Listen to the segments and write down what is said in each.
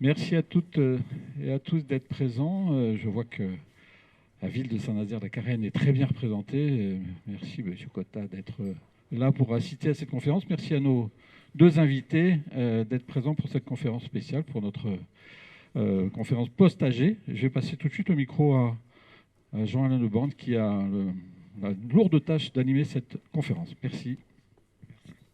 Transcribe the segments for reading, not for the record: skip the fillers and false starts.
Merci à toutes et à tous d'être présents. Je vois que la ville de Saint-Nazaire-la-Carène est très bien représentée. Merci, M. Cotta, d'être là pour assister à cette conférence. Merci à nos deux invités d'être présents pour cette conférence spéciale, pour notre conférence post-AG. Je vais passer tout de suite au micro à Jean-Alain Leborne, qui a la lourde tâche d'animer cette conférence. Merci.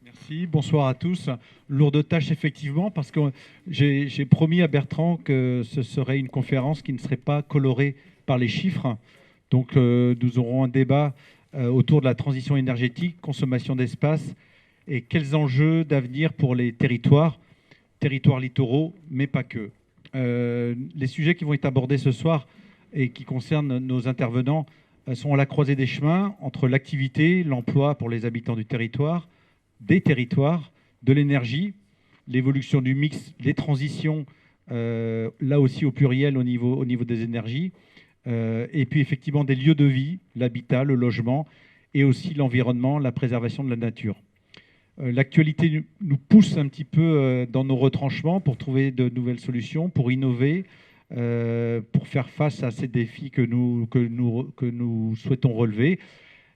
Merci, bonsoir à tous. Lourde tâche effectivement, parce que j'ai promis à Bertrand que ce serait une conférence qui ne serait pas colorée par les chiffres. Donc nous aurons un débat autour de la transition énergétique, consommation d'espace et quels enjeux d'avenir pour les territoires littoraux, mais pas que. Les sujets qui vont être abordés ce soir et qui concernent nos intervenants sont à la croisée des chemins entre l'activité, l'emploi pour les habitants du territoire, des territoires, de l'énergie, l'évolution du mix, les transitions, là aussi au pluriel au niveau des énergies, et puis effectivement des lieux de vie, l'habitat, le logement, et aussi l'environnement, la préservation de la nature. L'actualité nous pousse un petit peu dans nos retranchements pour trouver de nouvelles solutions, pour innover, pour faire face à ces défis que nous souhaitons relever.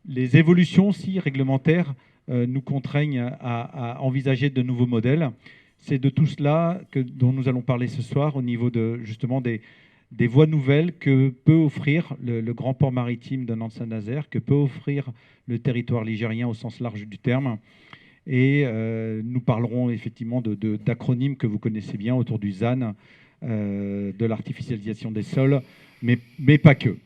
Les évolutions aussi réglementaires nous contraignent à envisager de nouveaux modèles. C'est de tout cela dont nous allons parler ce soir au niveau justement des voies nouvelles que peut offrir le grand port maritime de Nantes-Saint-Nazaire, que peut offrir le territoire ligérien au sens large du terme. Et nous parlerons effectivement d'acronymes que vous connaissez bien autour du ZAN, de l'artificialisation des sols, mais pas que.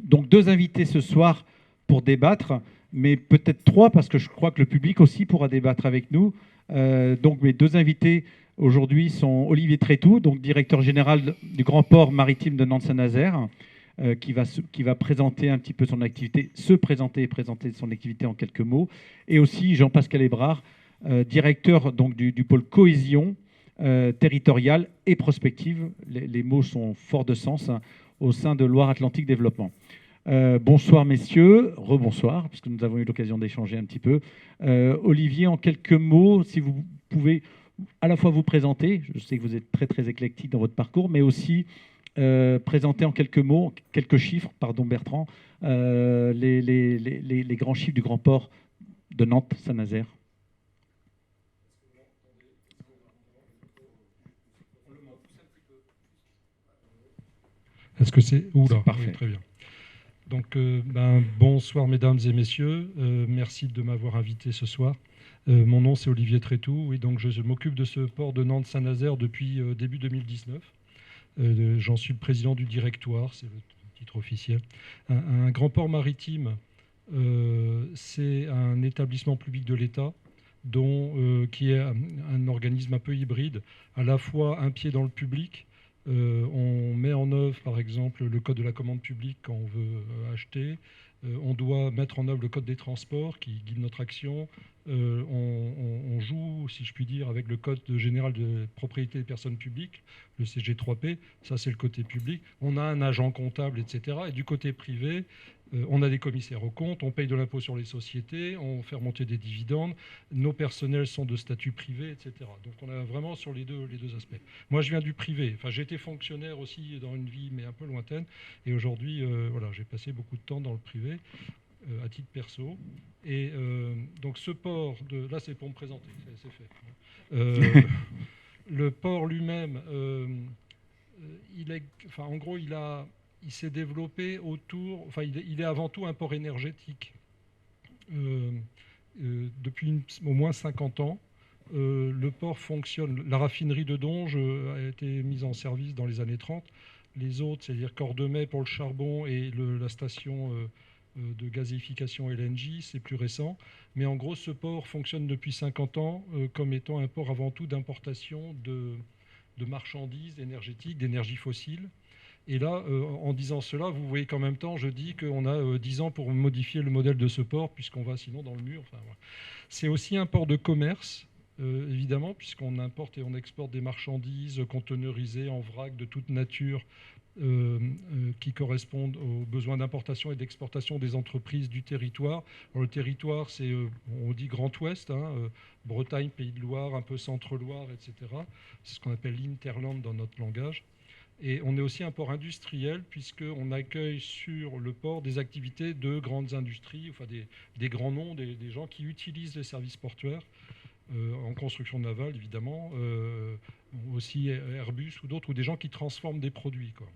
Donc 2 invités ce soir pour débattre, mais peut-être 3 parce que je crois que le public aussi pourra débattre avec nous. Donc mes 2 invités aujourd'hui sont Olivier Trétou, donc directeur général du Grand Port Maritime de Nantes-Saint-Nazaire, qui va présenter un petit peu son activité, et présenter son activité en quelques mots. Et aussi Jean-Pascal Hébrard, directeur donc, du pôle cohésion territoriale et prospective. Les mots sont forts de sens au sein de Loire-Atlantique Développement. Bonsoir messieurs, rebonsoir, puisque nous avons eu l'occasion d'échanger un petit peu. Olivier, en quelques mots, si vous pouvez à la fois vous présenter, je sais que vous êtes très très éclectique dans votre parcours, mais aussi présenter en quelques mots, quelques chiffres, pardon Bertrand, les grands chiffres du grand port de Nantes-Saint-Nazaire. Est-ce que c'est... Oula, parfait. Oui, très bien. Donc, bonsoir mesdames et messieurs. Merci de m'avoir invité ce soir. Mon nom, c'est Olivier Trétou. Oui, donc je m'occupe de ce port de Nantes-Saint-Nazaire depuis début 2019. J'en suis le président du directoire, c'est le titre officiel. Un grand port maritime, c'est un établissement public de l'État qui est un organisme un peu hybride, à la fois un pied dans le public. On met en œuvre, par exemple, le code de la commande publique quand on veut acheter. On doit mettre en œuvre le code des transports qui guide notre action. On joue, si je puis dire, avec le code général de propriété des personnes publiques, le CG3P. Ça, c'est le côté public. On a un agent comptable, etc. Et du côté privé, on a des commissaires aux comptes, on paye de l'impôt sur les sociétés, on fait remonter des dividendes, nos personnels sont de statut privé, etc. Donc on a vraiment sur les deux aspects. Moi, je viens du privé. Enfin, j'ai été fonctionnaire aussi dans une vie, mais un peu lointaine. Et aujourd'hui, voilà, j'ai passé beaucoup de temps dans le privé, à titre perso. Et donc ce port, là c'est pour me présenter, c'est fait. Le port lui-même, en gros, il s'est développé autour, il est avant tout un port énergétique depuis au moins 50 ans. Le port fonctionne. La raffinerie de Donge a été mise en service dans les années 30. Les autres, c'est-à-dire Cordemais pour le charbon et la station de gazéification LNG, c'est plus récent. Mais en gros, ce port fonctionne depuis 50 ans comme étant un port avant tout d'importation de marchandises énergétiques, d'énergie fossile. Et là, en disant cela, vous voyez qu'en même temps, je dis qu'on a 10 ans pour modifier le modèle de ce port, puisqu'on va sinon dans le mur. Enfin, voilà. C'est aussi un port de commerce, évidemment, puisqu'on importe et on exporte des marchandises conteneurisées en vrac de toute nature qui correspondent aux besoins d'importation et d'exportation des entreprises du territoire. Alors, le territoire, c'est, on dit Grand Ouest, Bretagne, Pays de Loire, un peu Centre-Loire, etc. C'est ce qu'on appelle l'Interland dans notre langage. Et on est aussi un port industriel puisqu'on accueille sur le port des activités de grandes industries, enfin des grands noms, des gens qui utilisent les services portuaires en construction navale, évidemment, aussi Airbus ou d'autres, ou des gens qui transforment des produits, quoi.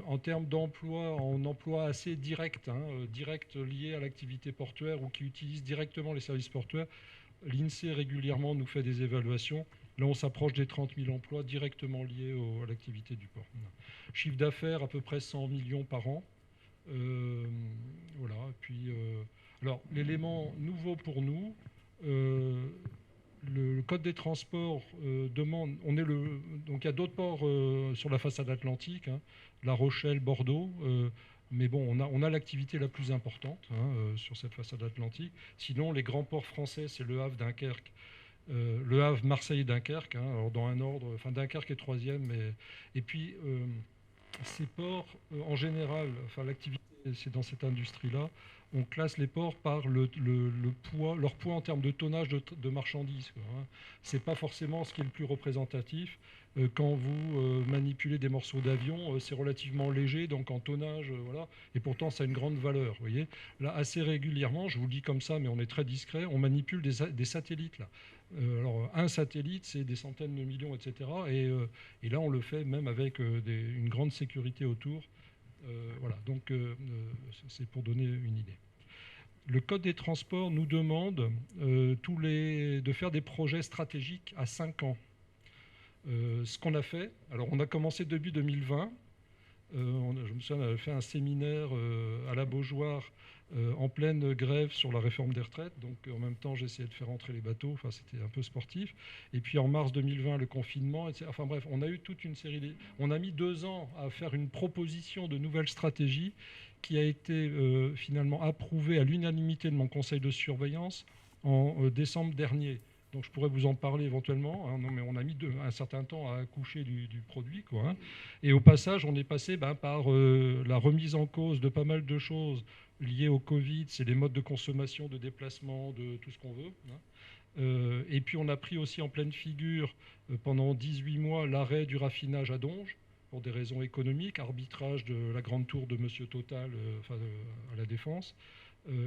En termes d'emploi, en emploi assez direct, direct lié à l'activité portuaire ou qui utilise directement les services portuaires, l'INSEE régulièrement nous fait des évaluations. Là, on s'approche des 30 000 emplois directement liés à l'activité du port. Chiffre d'affaires à peu près 100 millions par an. Voilà. Et puis, alors, l'élément nouveau pour nous, le Code des transports demande. Donc, il y a d'autres ports sur la façade atlantique, La Rochelle, Bordeaux. Mais bon, on a l'activité la plus importante sur cette façade atlantique. Sinon, les grands ports français, c'est Le Havre, Dunkerque. Le Havre, Marseille et Dunkerque, alors dans un ordre, enfin Dunkerque est troisième, et puis ces ports, en général, enfin l'activité, c'est dans cette industrie-là, on classe les ports par le poids, leur poids en termes de tonnage de marchandises. Ce n'est pas forcément ce qui est le plus représentatif. Quand vous manipulez des morceaux d'avion, c'est relativement léger, donc en tonnage, voilà, et pourtant ça a une grande valeur. Vous voyez, là, assez régulièrement, je vous le dis comme ça, mais on est très discret, on manipule des satellites. Là. Alors, un satellite, c'est des centaines de millions, etc. Et là, on le fait même avec une grande sécurité autour. Voilà, donc c'est pour donner une idée. Le Code des transports nous demande de faire des projets stratégiques à 5 ans. Ce qu'on a fait, alors on a commencé début 2020. Je me souviens, on avait fait un séminaire à la Beaujoire en pleine grève sur la réforme des retraites. Donc en même temps, j'essayais de faire entrer les bateaux. Enfin, c'était un peu sportif. Et puis en mars 2020, le confinement. Etc. Enfin bref, on a eu toute une série. On a mis 2 ans à faire une proposition de nouvelle stratégie qui a été finalement approuvée à l'unanimité de mon conseil de surveillance en décembre dernier. Donc je pourrais vous en parler éventuellement. Non, mais on a mis un certain temps à accoucher du produit, quoi. Et au passage, on est passé par la remise en cause de pas mal de choses liées au Covid. C'est les modes de consommation, de déplacement, de tout ce qu'on veut. Et puis on a pris aussi en pleine figure pendant 18 mois l'arrêt du raffinage à Donge pour des raisons économiques, arbitrage de la grande tour de Monsieur Total à la Défense.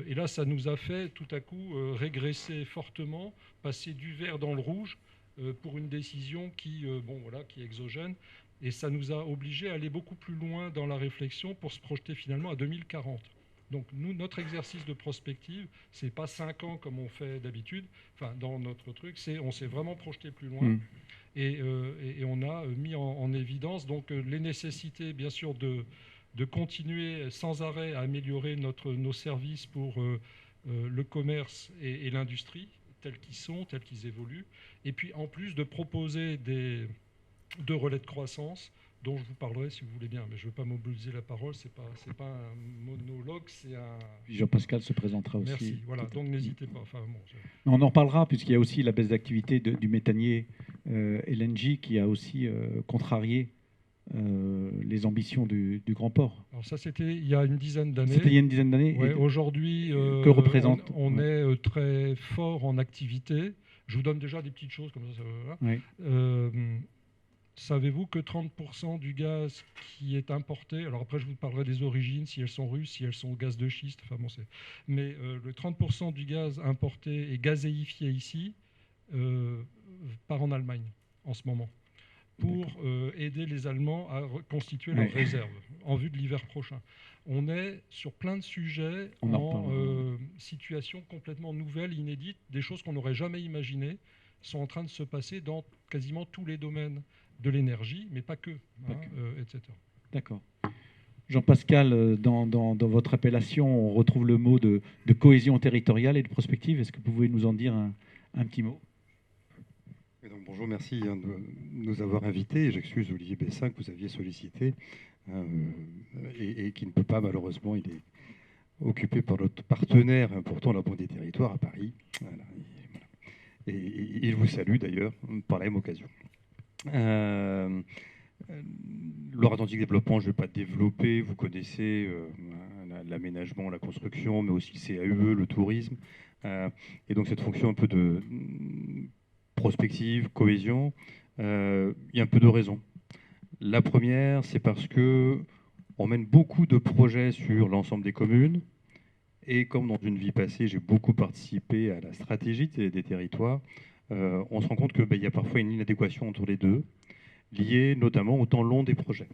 Et là, ça nous a fait tout à coup régresser fortement, passer du vert dans le rouge pour une décision qui est exogène. Et ça nous a obligés à aller beaucoup plus loin dans la réflexion pour se projeter finalement à 2040. Donc nous, notre exercice de prospective, c'est pas 5 ans comme on fait d'habitude. Enfin, dans notre truc, on s'est vraiment projeté plus loin. Et on a mis en évidence donc les nécessités, bien sûr, de continuer sans arrêt à améliorer nos services pour le commerce et l'industrie, tels qu'ils évoluent. Et puis en plus de proposer deux relais de croissance dont je vous parlerai si vous voulez bien. Mais je ne veux pas mobiliser la parole, c'est pas un monologue, c'est un... Jean-Pascal se présentera aussi. Merci, voilà, donc n'hésitez pas. Enfin, On en reparlera puisqu'il y a aussi la baisse d'activité du méthanier LNG qui a aussi contrarié les ambitions du Grand Port. Alors ça, c'était il y a une dizaine d'années. C'était il y a une dizaine d'années. Ouais, aujourd'hui, que représente on est très fort en activité. Je vous donne déjà des petites choses comme ça. Voilà. Oui. Savez-vous que 30% du gaz qui est importé, alors après je vous parlerai des origines, si elles sont russes, si elles sont gaz de schiste, enfin bon, mais le 30% du gaz importé et gazéifié ici part en Allemagne en ce moment pour aider les Allemands à reconstituer leurs réserves en vue de l'hiver prochain. On est sur plein de sujets en situation complètement nouvelle, inédite, des choses qu'on n'aurait jamais imaginées sont en train de se passer dans quasiment tous les domaines de l'énergie, mais pas que, etc. D'accord. Jean-Pascal, dans votre appellation, on retrouve le mot de cohésion territoriale et de prospective. Est-ce que vous pouvez nous en dire un petit mot ? Et donc, bonjour, merci de nous avoir invités. J'excuse Olivier Bessin que vous aviez sollicité et qui ne peut pas, malheureusement, il est occupé par notre partenaire important, la Banque des Territoires à Paris. Voilà. et il vous salue d'ailleurs par la même occasion. Loire-Atlantique Développement, je ne vais pas développer, vous connaissez l'aménagement, la construction, mais aussi le CAUE, le tourisme. Et donc cette fonction un peu de prospective, cohésion, il y a un peu de raisons. La première, c'est parce que on mène beaucoup de projets sur l'ensemble des communes. Et comme dans une vie passée, j'ai beaucoup participé à la stratégie des territoires, on se rend compte qu'il y a parfois une inadéquation entre les deux, liée notamment au temps long des projets.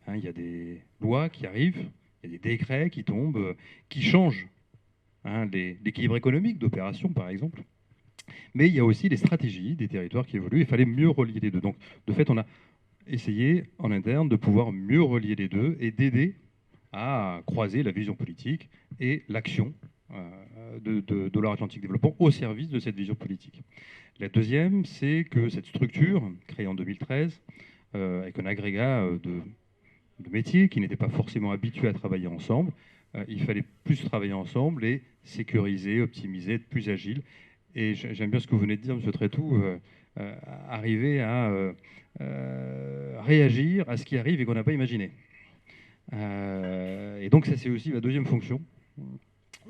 Hein, il y a des lois qui arrivent, il y a des décrets qui tombent, qui changent l'équilibre économique d'opération, par exemple. Mais il y a aussi les stratégies des territoires qui évoluent. Il fallait mieux relier les deux. Donc, de fait, on a essayé en interne de pouvoir mieux relier les deux et d'aider à croiser la vision politique et l'action de Loire-Atlantique Développement au service de cette vision politique. La deuxième, c'est que cette structure, créée en 2013, avec un agrégat de métiers qui n'étaient pas forcément habitués à travailler ensemble, il fallait plus travailler ensemble et sécuriser, optimiser, être plus agile. Et j'aime bien ce que vous venez de dire, M. Trétou, arriver à réagir à ce qui arrive et qu'on n'a pas imaginé. Et donc ça, c'est aussi la deuxième fonction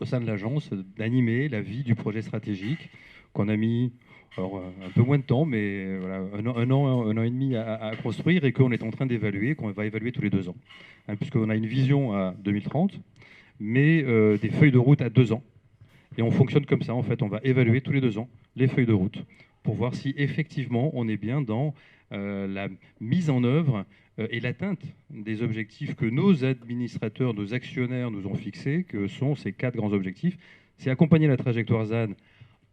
au sein de l'agence, d'animer la vie du projet stratégique qu'on a mis un peu moins de temps, mais voilà, un an et demi à construire et qu'on est en train d'évaluer, qu'on va évaluer tous les 2 ans. Hein, puisqu'on a une vision à 2030, mais des feuilles de route à 2 ans. Et on fonctionne comme ça, en fait, on va évaluer tous les 2 ans les feuilles de route pour voir si effectivement on est bien dans la mise en œuvre et l'atteinte des objectifs que nos administrateurs, nos actionnaires nous ont fixés, que sont ces 4 grands objectifs. C'est accompagner la trajectoire ZAN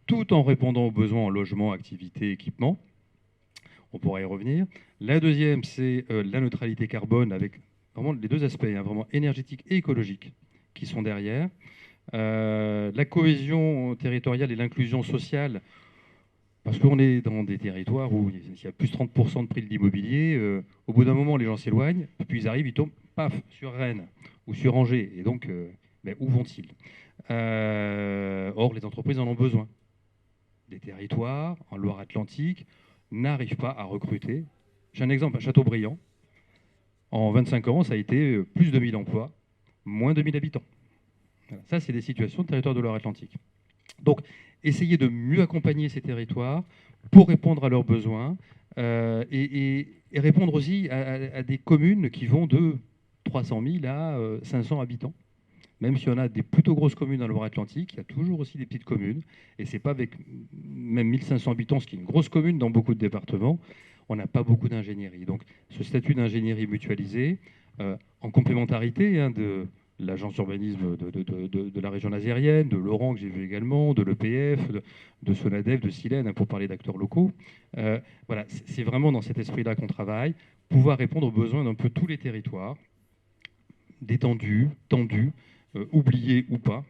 tout en répondant aux besoins en logement, activité, équipement. On pourra y revenir. La deuxième, c'est la neutralité carbone avec vraiment les 2 aspects, hein, vraiment énergétique et écologique, qui sont derrière. La cohésion territoriale et l'inclusion sociale, parce qu'on est dans des territoires où il y a plus de 30% de prix de l'immobilier. Au bout d'un moment, les gens s'éloignent, puis ils arrivent, ils tombent, paf, sur Rennes ou sur Angers. Et donc, où vont-ils? Or, les entreprises en ont besoin. Des territoires en Loire-Atlantique n'arrivent pas à recruter. J'ai un exemple à Châteaubriand. En 25 ans, ça a été plus de 1000 emplois, moins de 1000 habitants. Voilà. Ça, c'est des situations de territoire de Loire-Atlantique. Donc, essayer de mieux accompagner ces territoires pour répondre à leurs besoins et répondre aussi à des communes qui vont de 300 000 à 500 habitants. Même si on a des plutôt grosses communes dans le Loire-Atlantique, il y a toujours aussi des petites communes. Et ce n'est pas avec même 1500 habitants, ce qui est une grosse commune dans beaucoup de départements, on n'a pas beaucoup d'ingénierie. Donc ce statut d'ingénierie mutualisée, en complémentarité de l'agence urbanisme de la région nazérienne, de Laurent que j'ai vu également, de l'EPF, de Sonadef, de Silène, pour parler d'acteurs locaux. Voilà, c'est vraiment dans cet esprit-là qu'on travaille, pouvoir répondre aux besoins d'un peu tous les territoires, détendus, tendus, oubliés ou pas,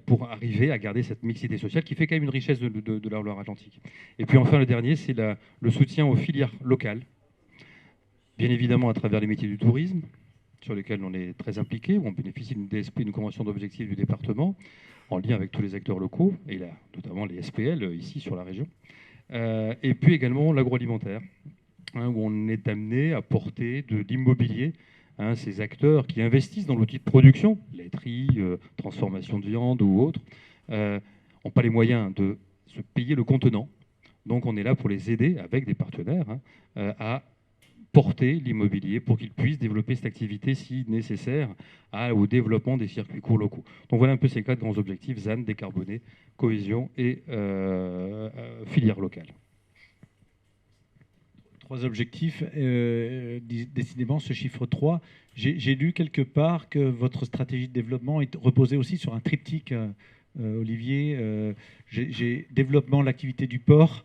pour arriver à garder cette mixité sociale qui fait quand même une richesse de la Loire-Atlantique. Et puis enfin, le dernier, c'est le soutien aux filières locales, bien évidemment à travers les métiers du tourisme, sur lesquels on est très impliqué, où on bénéficie d'une DSP, une convention d'objectifs du département, en lien avec tous les acteurs locaux, et là, notamment les SPL, ici sur la région. Et puis également l'agroalimentaire, où on est amené à porter de l'immobilier, ces acteurs qui investissent dans l'outil de production, laiterie, transformation de viande ou autre, n'ont pas les moyens de se payer le contenant. Donc on est là pour les aider, avec des partenaires, à porter l'immobilier pour qu'ils puissent développer cette activité si nécessaire au développement des circuits courts locaux. Donc voilà un peu ces 4 grands objectifs, ZAN, décarboné, cohésion et filière locale. 3 objectifs, décidément ce chiffre 3. J'ai lu quelque part que votre stratégie de développement reposait aussi sur un triptyque, Olivier. Développement de l'activité du port,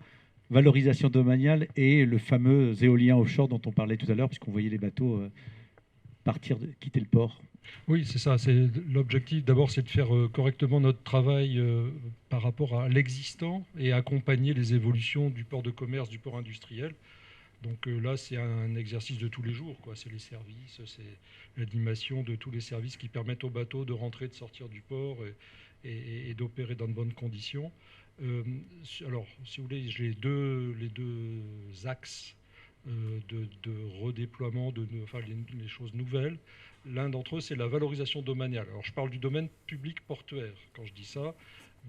valorisation domaniale et le fameux éolien offshore dont on parlait tout à l'heure, puisqu'on voyait les bateaux quitter le port. Oui, c'est ça. C'est l'objectif. D'abord, c'est de faire correctement notre travail par rapport à l'existant et accompagner les évolutions du port de commerce, du port industriel. Donc là, c'est un exercice de tous les jours, quoi. C'est les services, c'est l'animation de tous les services qui permettent aux bateaux de rentrer, de sortir du port et d'opérer dans de bonnes conditions. Alors, si vous voulez, j'ai les deux axes de redéploiement, enfin, les choses nouvelles. L'un d'entre eux, c'est la valorisation domaniale. Alors, je parle du domaine public portuaire quand je dis ça,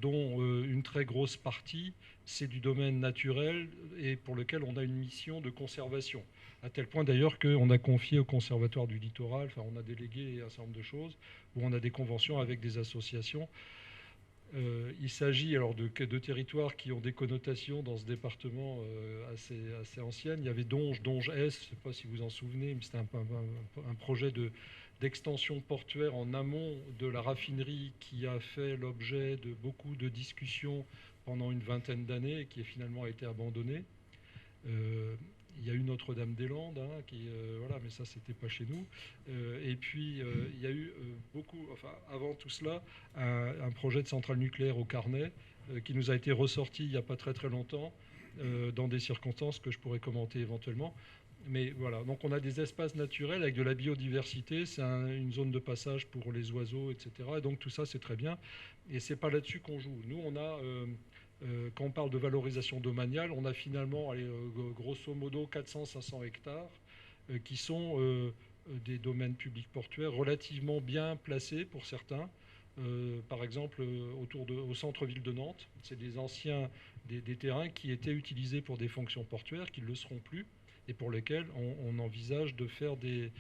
dont une très grosse partie, c'est du domaine naturel et pour lequel on a une mission de conservation. À tel point d'ailleurs qu'on a confié au Conservatoire du littoral, enfin on a délégué un certain nombre de choses, où on a des conventions avec des associations. Il s'agit alors de territoires qui ont des connotations dans ce département assez anciennes. Il y avait Donge S, je ne sais pas si vous en souvenez, mais c'était un projet d'extension portuaire en amont de la raffinerie qui a fait l'objet de beaucoup de discussions pendant une vingtaine d'années et qui a finalement été abandonné. Il y a eu Notre-Dame-des-Landes, voilà, mais ça, c'était pas chez nous. Et puis, il y a eu avant tout cela, un projet de centrale nucléaire au Carnet qui nous a été ressorti il n'y a pas très longtemps, dans des circonstances que je pourrais commenter éventuellement. Mais voilà, donc on a des espaces naturels avec de la biodiversité, c'est une zone de passage pour les oiseaux, etc. Et donc tout ça, c'est très bien. Et c'est pas là-dessus qu'on joue. Nous, on a... quand on parle de valorisation domaniale, on a finalement, grosso modo, 400-500 hectares qui sont des domaines publics portuaires relativement bien placés pour certains. Par exemple, au centre-ville de Nantes, c'est des terrains qui étaient utilisés pour des fonctions portuaires, qui ne le seront plus, et pour lesquels on envisage de faire des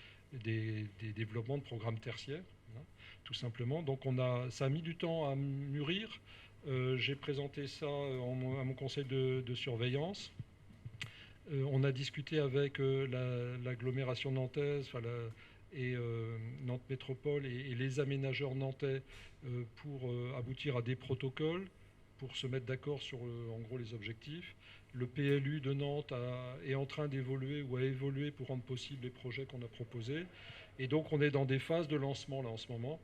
développements de programmes tertiaires, hein, tout simplement. Donc ça a mis du temps à mûrir. J'ai présenté ça à mon conseil de surveillance. On a discuté avec l'agglomération nantaise et Nantes Métropole et les aménageurs nantais pour aboutir à des protocoles, pour se mettre d'accord sur en gros les objectifs. Le PLU de Nantes est en train d'évoluer ou a évolué pour rendre possible les projets qu'on a proposés. Et donc on est dans des phases de lancement là en ce moment.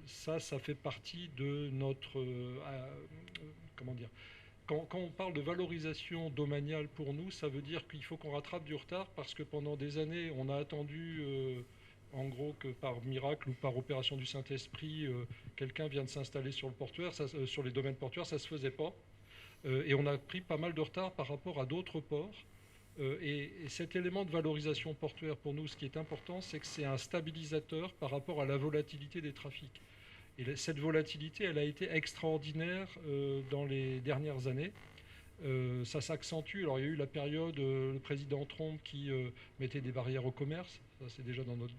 Ça fait partie de notre... comment dire ? Quand on parle de valorisation domaniale pour nous, ça veut dire qu'il faut qu'on rattrape du retard parce que pendant des années, on a attendu, en gros, que par miracle ou par opération du Saint-Esprit, quelqu'un vienne s'installer sur le portuaire, sur les domaines portuaires, ça ne se faisait pas. Et on a pris pas mal de retard par rapport à d'autres ports. Et cet élément de valorisation portuaire, pour nous, ce qui est important, c'est que c'est un stabilisateur par rapport à la volatilité des trafics. Et cette volatilité, elle a été extraordinaire dans les dernières années. Ça s'accentue. Alors, il y a eu la période, le président Trump qui mettait des barrières au commerce. Ça, c'est déjà dans notre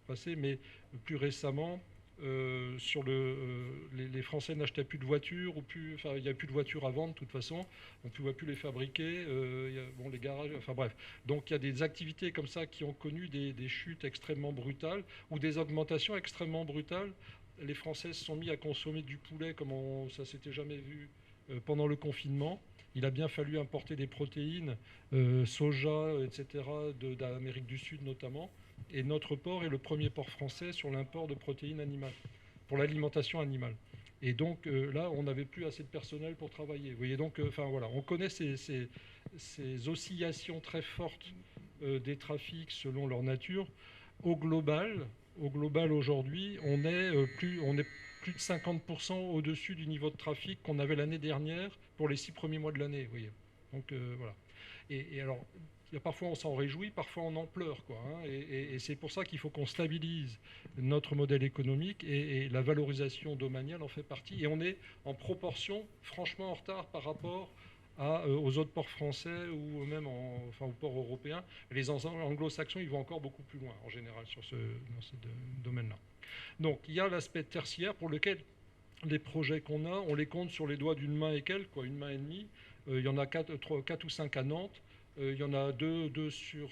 passé. Mais plus récemment, les Français n'achetaient plus de voitures, il n'y a plus de voitures à vendre de toute façon, on ne pouvait plus les fabriquer, les garages, enfin bref. Donc il y a des activités comme ça qui ont connu des chutes extrêmement brutales ou des augmentations extrêmement brutales. Les Français se sont mis à consommer du poulet comme ça ne s'était jamais vu pendant le confinement. Il a bien fallu importer des protéines, soja, etc., d'Amérique du Sud notamment. Et notre port est le premier port français sur l'import de protéines animales, pour l'alimentation animale. Et donc là, on n'avait plus assez de personnel pour travailler. Vous voyez, donc, voilà, on connaît ces oscillations très fortes des trafics selon leur nature. Au global aujourd'hui, on est plus de 50% au-dessus du niveau de trafic qu'on avait l'année dernière pour les 6 premiers mois de l'année. Vous voyez. Donc voilà. Et alors, parfois on s'en réjouit, parfois on en pleure, quoi, hein, et c'est pour ça qu'il faut qu'on stabilise notre modèle économique et la valorisation domaniale en fait partie. Et on est en proportion franchement en retard par rapport aux autres ports français ou même aux ports européens. Les anglo-saxons, ils vont encore beaucoup plus loin en général dans ce domaine-là. Donc il y a l'aspect tertiaire pour lequel les projets qu'on a, on les compte sur les doigts d'une main et quelques, une main et demie. Il y en a 4 ou 5 à Nantes. Il y en a deux sur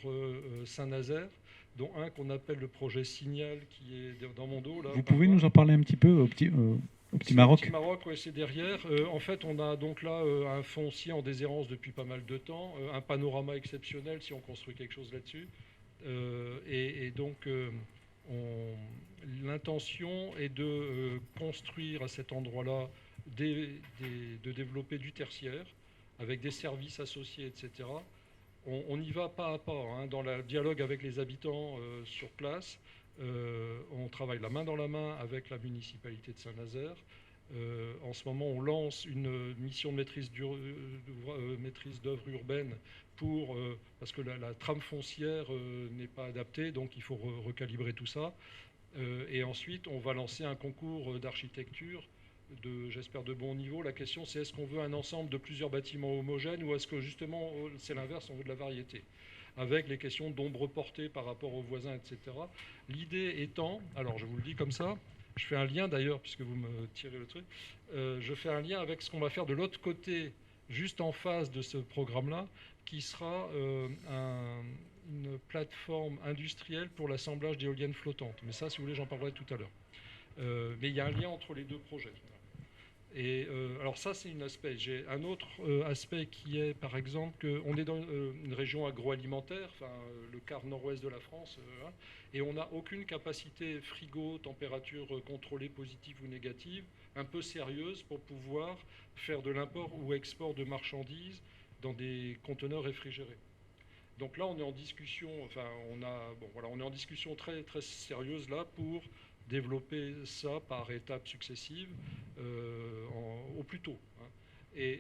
Saint-Nazaire, dont un qu'on appelle le projet Signal, qui est dans mon dos. Là, vous pouvez nous en parler un petit peu au petit Maroc? Au petit Maroc, ouais, c'est derrière. En fait, on a donc là un foncier en déshérence depuis pas mal de temps, un panorama exceptionnel si on construit quelque chose là-dessus. Et donc, l'intention est de construire à cet endroit-là, de développer du tertiaire, avec des services associés, etc. On y va pas à pas, hein, dans le dialogue avec les habitants sur place. On travaille la main dans la main avec la municipalité de Saint-Nazaire. En ce moment, on lance une mission de maîtrise d'œuvre urbaine parce que la trame foncière n'est pas adaptée, donc il faut recalibrer tout ça. Et ensuite, on va lancer un concours d'architecture, j'espère de bon niveau. La question, c'est est-ce qu'on veut un ensemble de plusieurs bâtiments homogènes ou est-ce que justement, c'est l'inverse, on veut de la variété, avec les questions d'ombre portée par rapport aux voisins, etc. L'idée étant, alors je vous le dis comme ça, je fais un lien d'ailleurs, puisque vous me tirez le truc, je fais un lien avec ce qu'on va faire de l'autre côté, juste en face de ce programme-là, qui sera une plateforme industrielle pour l'assemblage d'éoliennes flottantes. Mais ça, si vous voulez, j'en parlerai tout à l'heure. Mais il y a un lien entre les deux projets. Et alors ça, c'est un aspect. J'ai un autre aspect qui est, par exemple, qu'on est dans une région agroalimentaire, le quart nord-ouest de la France, et on n'a aucune capacité frigo, température contrôlée positive ou négative, un peu sérieuse pour pouvoir faire de l'import ou export de marchandises dans des conteneurs réfrigérés. Donc là, on est en discussion, on est en discussion très, très sérieuse là pour développer ça par étapes successives au plus tôt. Et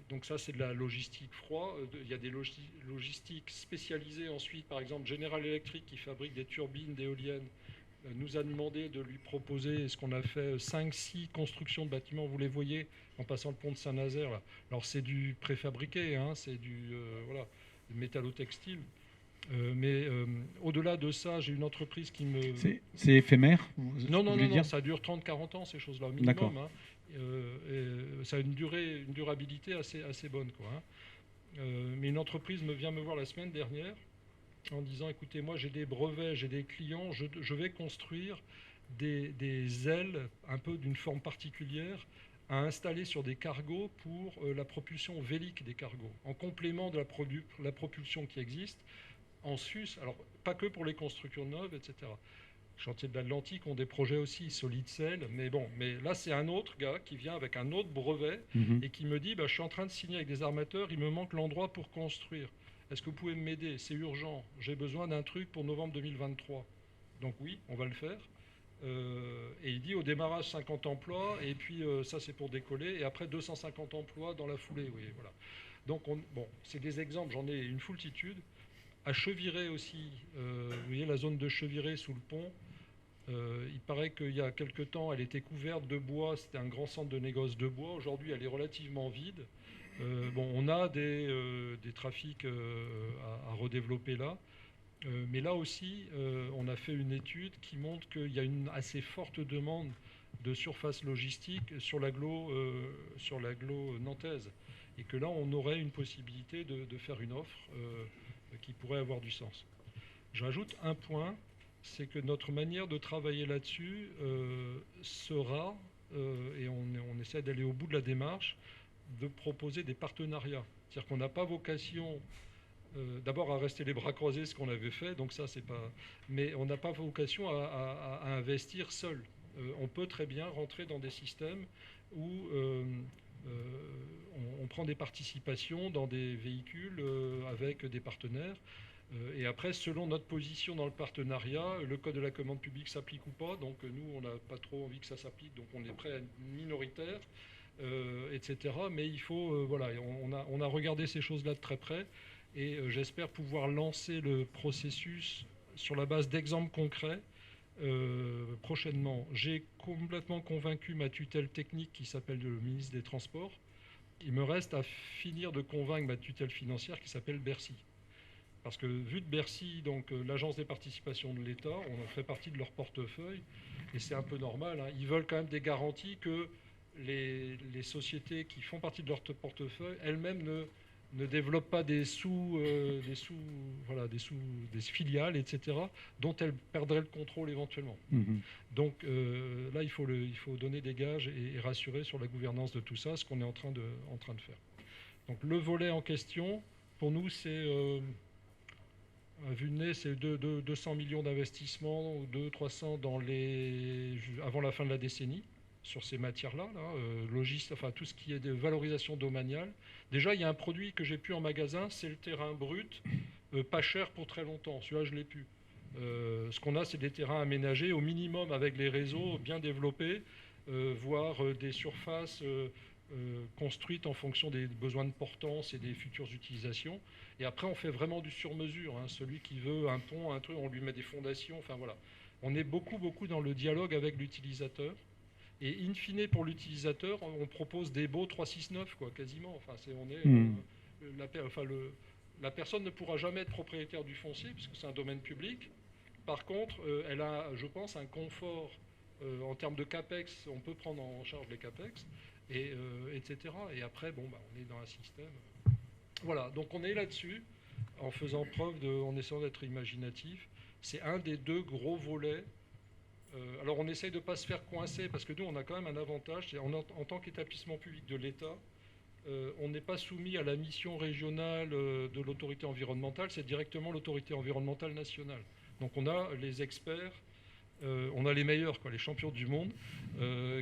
donc ça, c'est de la logistique froid. Il y a des logistiques spécialisées ensuite. Par exemple, General Electric, qui fabrique des turbines d'éoliennes, nous a demandé de lui proposer ce qu'on a fait 5-6 constructions de bâtiments. Vous les voyez en passant le pont de Saint-Nazaire. Là. Alors c'est du préfabriqué, c'est du métallo-textile. Mais au-delà de ça, j'ai une entreprise qui me... C'est éphémère Non, ça dure 30-40 ans, ces choses-là, au minimum. Ça a une durabilité assez bonne. Mais une entreprise vient me voir la semaine dernière en disant, écoutez, moi j'ai des brevets, j'ai des clients, je vais construire des ailes un peu d'une forme particulière à installer sur des cargos pour la propulsion vélique des cargos, en complément de la propulsion qui existe. En sus, alors pas que pour les constructions neuves, etc. Chantier de l'Atlantique ont des projets aussi, Solidcell, mais là c'est un autre gars qui vient avec un autre brevet et qui me dit, je suis en train de signer avec des armateurs, il me manque l'endroit pour construire. Est-ce que vous pouvez m'aider? C'est urgent, j'ai besoin d'un truc pour novembre 2023. Donc oui, on va le faire. Et il dit au démarrage 50 emplois, et puis ça c'est pour décoller, et après 250 emplois dans la foulée. Oui, voilà. Donc c'est des exemples, j'en ai une foultitude. À Cheviré aussi, vous voyez la zone de Cheviré sous le pont, il paraît qu'il y a quelque temps, elle était couverte de bois, c'était un grand centre de négoce de bois. Aujourd'hui, elle est relativement vide. On a des trafics à redévelopper là. Mais là aussi, on a fait une étude qui montre qu'il y a une assez forte demande de surface logistique sur l'agglo nantaise. Et que là, on aurait une possibilité de faire une offre qui pourrait avoir du sens. J'ajoute un point, c'est que notre manière de travailler là-dessus sera, et on essaie d'aller au bout de la démarche, de proposer des partenariats. C'est-à-dire qu'on n'a pas vocation d'abord à rester les bras croisés, ce qu'on avait fait, donc ça c'est pas... Mais on n'a pas vocation à investir seul. On peut très bien rentrer dans des systèmes où on prend des participations dans des véhicules avec des partenaires. Et après, selon notre position dans le partenariat, le code de la commande publique s'applique ou pas. Donc nous, on n'a pas trop envie que ça s'applique, donc on est prêt à être minoritaire, etc. Mais il faut, on a regardé ces choses-là de très près. Et j'espère pouvoir lancer le processus sur la base d'exemples concrets prochainement. J'ai complètement convaincu ma tutelle technique qui s'appelle le ministre des Transports. Il me reste à finir de convaincre ma tutelle financière qui s'appelle Bercy. Parce que vu de Bercy, donc l'Agence des participations de l'État, on en fait partie de leur portefeuille, et c'est un peu normal, ils veulent quand même des garanties que les sociétés qui font partie de leur portefeuille elles-mêmes ne développent pas des filiales, etc., dont elles perdraient le contrôle éventuellement. Donc là, il faut donner des gages et rassurer sur la gouvernance de tout ça, ce qu'on est en train de faire. Donc le volet en question, pour nous, c'est... à vue de nez, c'est 200 millions d'investissements, 200-300 avant la fin de la décennie, sur ces matières-là, tout ce qui est de valorisation domaniale. Déjà, il y a un produit que j'ai pu en magasin, c'est le terrain brut, pas cher pour très longtemps. Celui-là, je l'ai pu. Ce qu'on a, c'est des terrains aménagés, au minimum avec les réseaux bien développés, voire des surfaces construites en fonction des besoins de portance et des futures utilisations. Et après, on fait vraiment du sur-mesure. Hein. Celui qui veut un pont, un truc, on lui met des fondations. Enfin voilà. On est beaucoup dans le dialogue avec l'utilisateur. Et in fine, pour l'utilisateur, on propose des baux 369, quoi, quasiment. Enfin, la personne ne pourra jamais être propriétaire du foncier, puisque c'est un domaine public. Par contre, elle a, je pense, un confort en termes de CAPEX. On peut prendre en charge les CAPEX, etc. Et après, on est dans un système. Voilà, donc on est là-dessus, en faisant preuve en essayant d'être imaginatif. C'est un des deux gros volets. Alors on essaye de ne pas se faire coincer, parce que nous, on a quand même un avantage. C'est en tant qu'établissement public de l'État, on n'est pas soumis à la mission régionale de l'autorité environnementale, c'est directement l'autorité environnementale nationale. Donc on a les experts, on a les meilleurs, les champions du monde,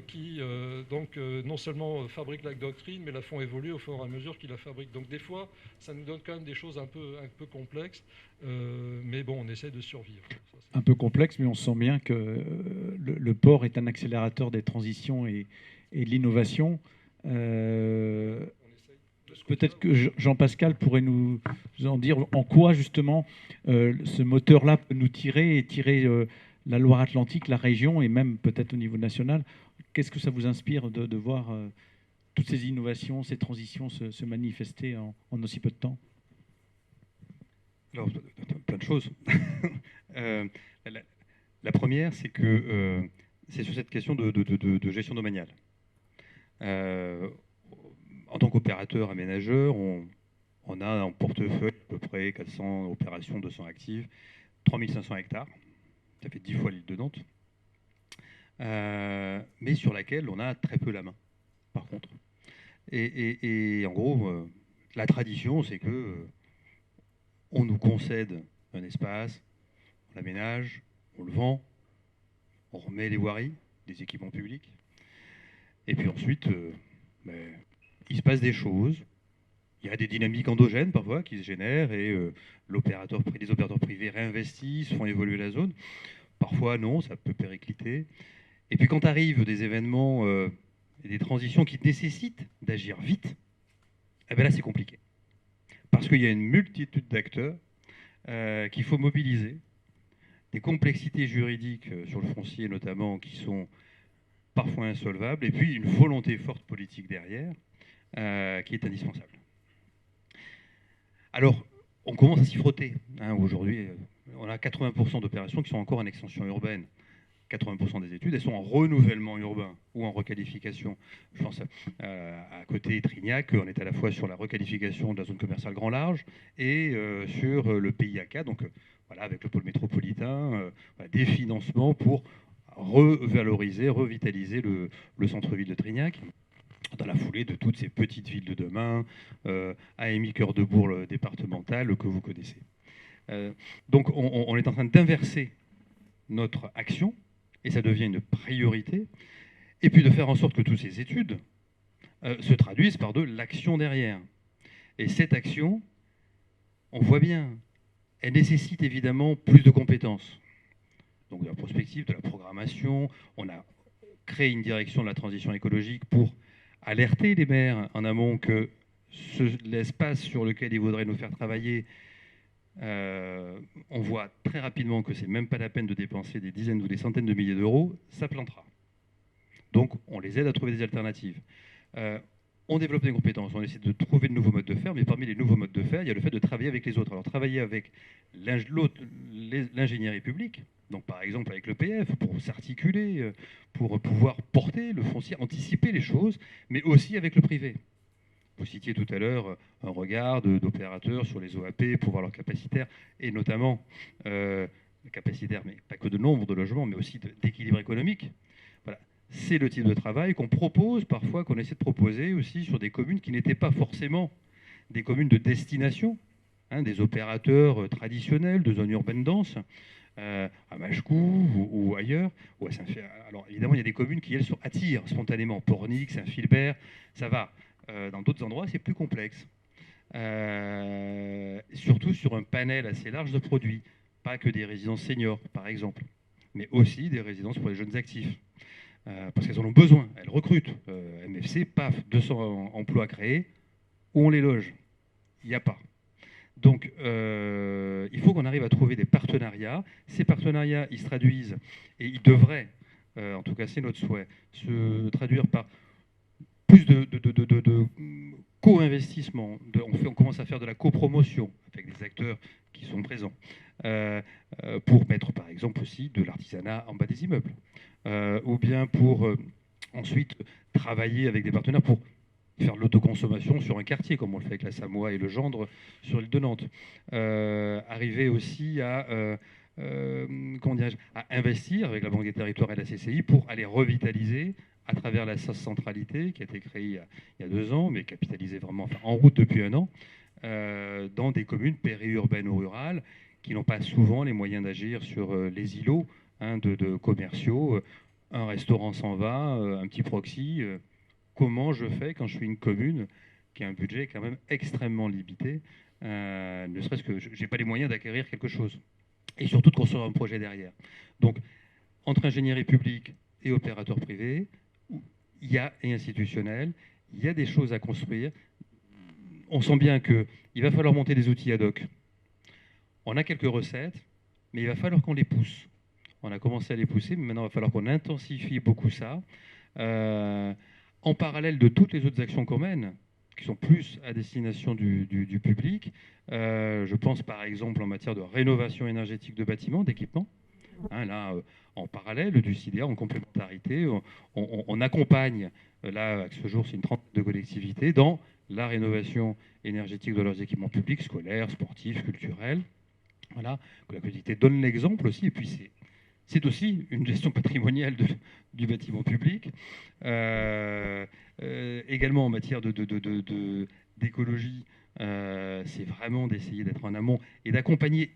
qui non seulement fabriquent la doctrine, mais la font évoluer au fur et à mesure qu'ils la fabriquent. Donc des fois, ça nous donne quand même des choses un peu complexes, mais bon, on essaie de survivre. Un peu complexe, mais on sent bien que le port est un accélérateur des transitions et de l'innovation. Peut-être que Jean-Pascal pourrait nous en dire en quoi, justement, ce moteur-là peut nous tirer la Loire-Atlantique, la région, et même peut-être au niveau national. Qu'est-ce que ça vous inspire de voir toutes ces innovations, ces transitions se manifester en aussi peu de temps? Alors, plein de choses. La première, c'est que c'est sur cette question de gestion domaniale. En tant qu'opérateur aménageur, on a en portefeuille à peu près 400 opérations, 200 actives, 3500 hectares. Ça fait 10 fois l'île de Nantes. Mais sur laquelle on a très peu la main, par contre. Et en gros, la tradition, c'est que on nous concède un espace, on l'aménage, on le vend, on remet les voiries, des équipements publics. Et puis ensuite, il se passe des choses. Il y a des dynamiques endogènes parfois qui se génèrent et les opérateurs privés réinvestissent, font évoluer la zone. Parfois non, ça peut péricliter. Et puis quand arrivent des événements et des transitions qui nécessitent d'agir vite, là c'est compliqué. Parce qu'il y a une multitude d'acteurs qu'il faut mobiliser, des complexités juridiques sur le foncier notamment qui sont parfois insolvables, et puis une volonté forte politique derrière qui est indispensable. Alors, on commence à s'y frotter. Aujourd'hui, on a 80% d'opérations qui sont encore en extension urbaine. 80% des études, elles sont en renouvellement urbain ou en requalification. Je pense à côté Trignac, on est à la fois sur la requalification de la zone commerciale grand large et sur le PIAK, donc voilà, avec le pôle métropolitain, des financements pour revaloriser, revitaliser le centre-ville de Trignac, dans la foulée de toutes ces petites villes de demain, AMI Cœur de Bourg départementale que vous connaissez. Donc on est en train d'inverser notre action, et ça devient une priorité, et puis de faire en sorte que toutes ces études se traduisent par de l'action derrière. Et cette action, on voit bien, elle nécessite évidemment plus de compétences. Donc de la prospective, de la programmation, on a créé une direction de la transition écologique pour alerter les maires en amont que l'espace sur lequel ils voudraient nous faire travailler, on voit très rapidement que c'est même pas la peine de dépenser des dizaines ou des centaines de milliers d'euros, ça plantera. Donc on les aide à trouver des alternatives. On développe des compétences, on essaie de trouver de nouveaux modes de faire, mais parmi les nouveaux modes de faire, il y a le fait de travailler avec les autres. Alors travailler avec l'ingénierie publique, donc par exemple avec l'EPF, pour s'articuler, pour pouvoir porter le foncier, anticiper les choses, mais aussi avec le privé. Vous citiez tout à l'heure un regard d'opérateurs sur les OAP pour voir leur capacitaire, et notamment capacitaire, mais pas que de nombre de logements, mais aussi d'équilibre économique. Voilà. C'est le type de travail qu'on propose parfois, qu'on essaie de proposer aussi sur des communes qui n'étaient pas forcément des communes de destination, des opérateurs traditionnels de zones urbaines denses, à Machecoul ou ailleurs. Ou à alors évidemment, il y a des communes qui, elles, attirent spontanément. Pornic, Saint-Philbert, ça va. Dans d'autres endroits, c'est plus complexe. Surtout sur un panel assez large de produits. Pas que des résidences seniors, par exemple, mais aussi des résidences pour les jeunes actifs. parce qu'elles en ont besoin, elles recrutent. MFC, paf, 200 emplois créés, où on les loge? Il n'y a pas. Donc, il faut qu'on arrive à trouver des partenariats. Ces partenariats, ils se traduisent, et ils devraient, en tout cas c'est notre souhait, se traduire par plus de co-investissement. On commence à faire de la copromotion avec des acteurs qui sont présents, pour mettre par exemple aussi de l'artisanat en bas des immeubles, ou bien pour ensuite travailler avec des partenaires pour faire de l'autoconsommation sur un quartier, comme on le fait avec la Samoa et le Gendre sur l'île de Nantes. Arriver aussi à, à investir avec la Banque des Territoires et la CCI pour aller revitaliser à travers la SAS Centralité, qui a été créée il y a 2 ans, mais capitalisée vraiment en route depuis 1 an, dans des communes périurbaines ou rurales qui n'ont pas souvent les moyens d'agir sur les îlots de commerciaux. Un restaurant s'en va, un petit proxy. Comment je fais quand je suis une commune qui a un budget quand même extrêmement limité, ne serait-ce que je n'ai pas les moyens d'acquérir quelque chose, et surtout de construire un projet derrière. Donc, entre ingénierie publique et opérateurs privés, et institutionnels, il y a des choses à construire. On sent bien qu'il va falloir monter des outils ad hoc. On a quelques recettes, mais il va falloir qu'on les pousse. On a commencé à les pousser, mais maintenant il va falloir qu'on intensifie beaucoup ça. En parallèle de toutes les autres actions qu'on mène, qui sont plus à destination du public. Je pense par exemple en matière de rénovation énergétique de bâtiments, d'équipements. Là, en parallèle du CIDEA, en complémentarité, on accompagne, là, à ce jour, c'est une trentaine de collectivités, dans la rénovation énergétique de leurs équipements publics, scolaires, sportifs, culturels. Voilà, que la collectivité donne l'exemple aussi, et puis c'est aussi une gestion patrimoniale du bâtiment public. Également en matière d'écologie, c'est vraiment d'essayer d'être en amont et d'accompagner,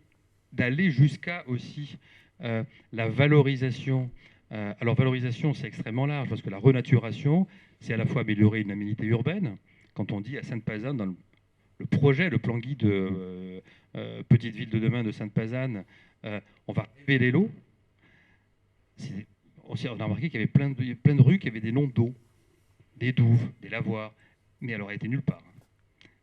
d'aller jusqu'à aussi la valorisation. Alors valorisation, c'est extrêmement large, parce que la renaturation, c'est à la fois améliorer une aménité urbaine. Quand on dit à Sainte-Pazanne, dans le projet, le plan guide Petite Ville de demain de Sainte-Pazanne, on va rêver l'eau. On a remarqué qu'il y avait plein de rues qui avaient des noms d'eau, des douves, des lavoirs, mais elle aurait été nulle part.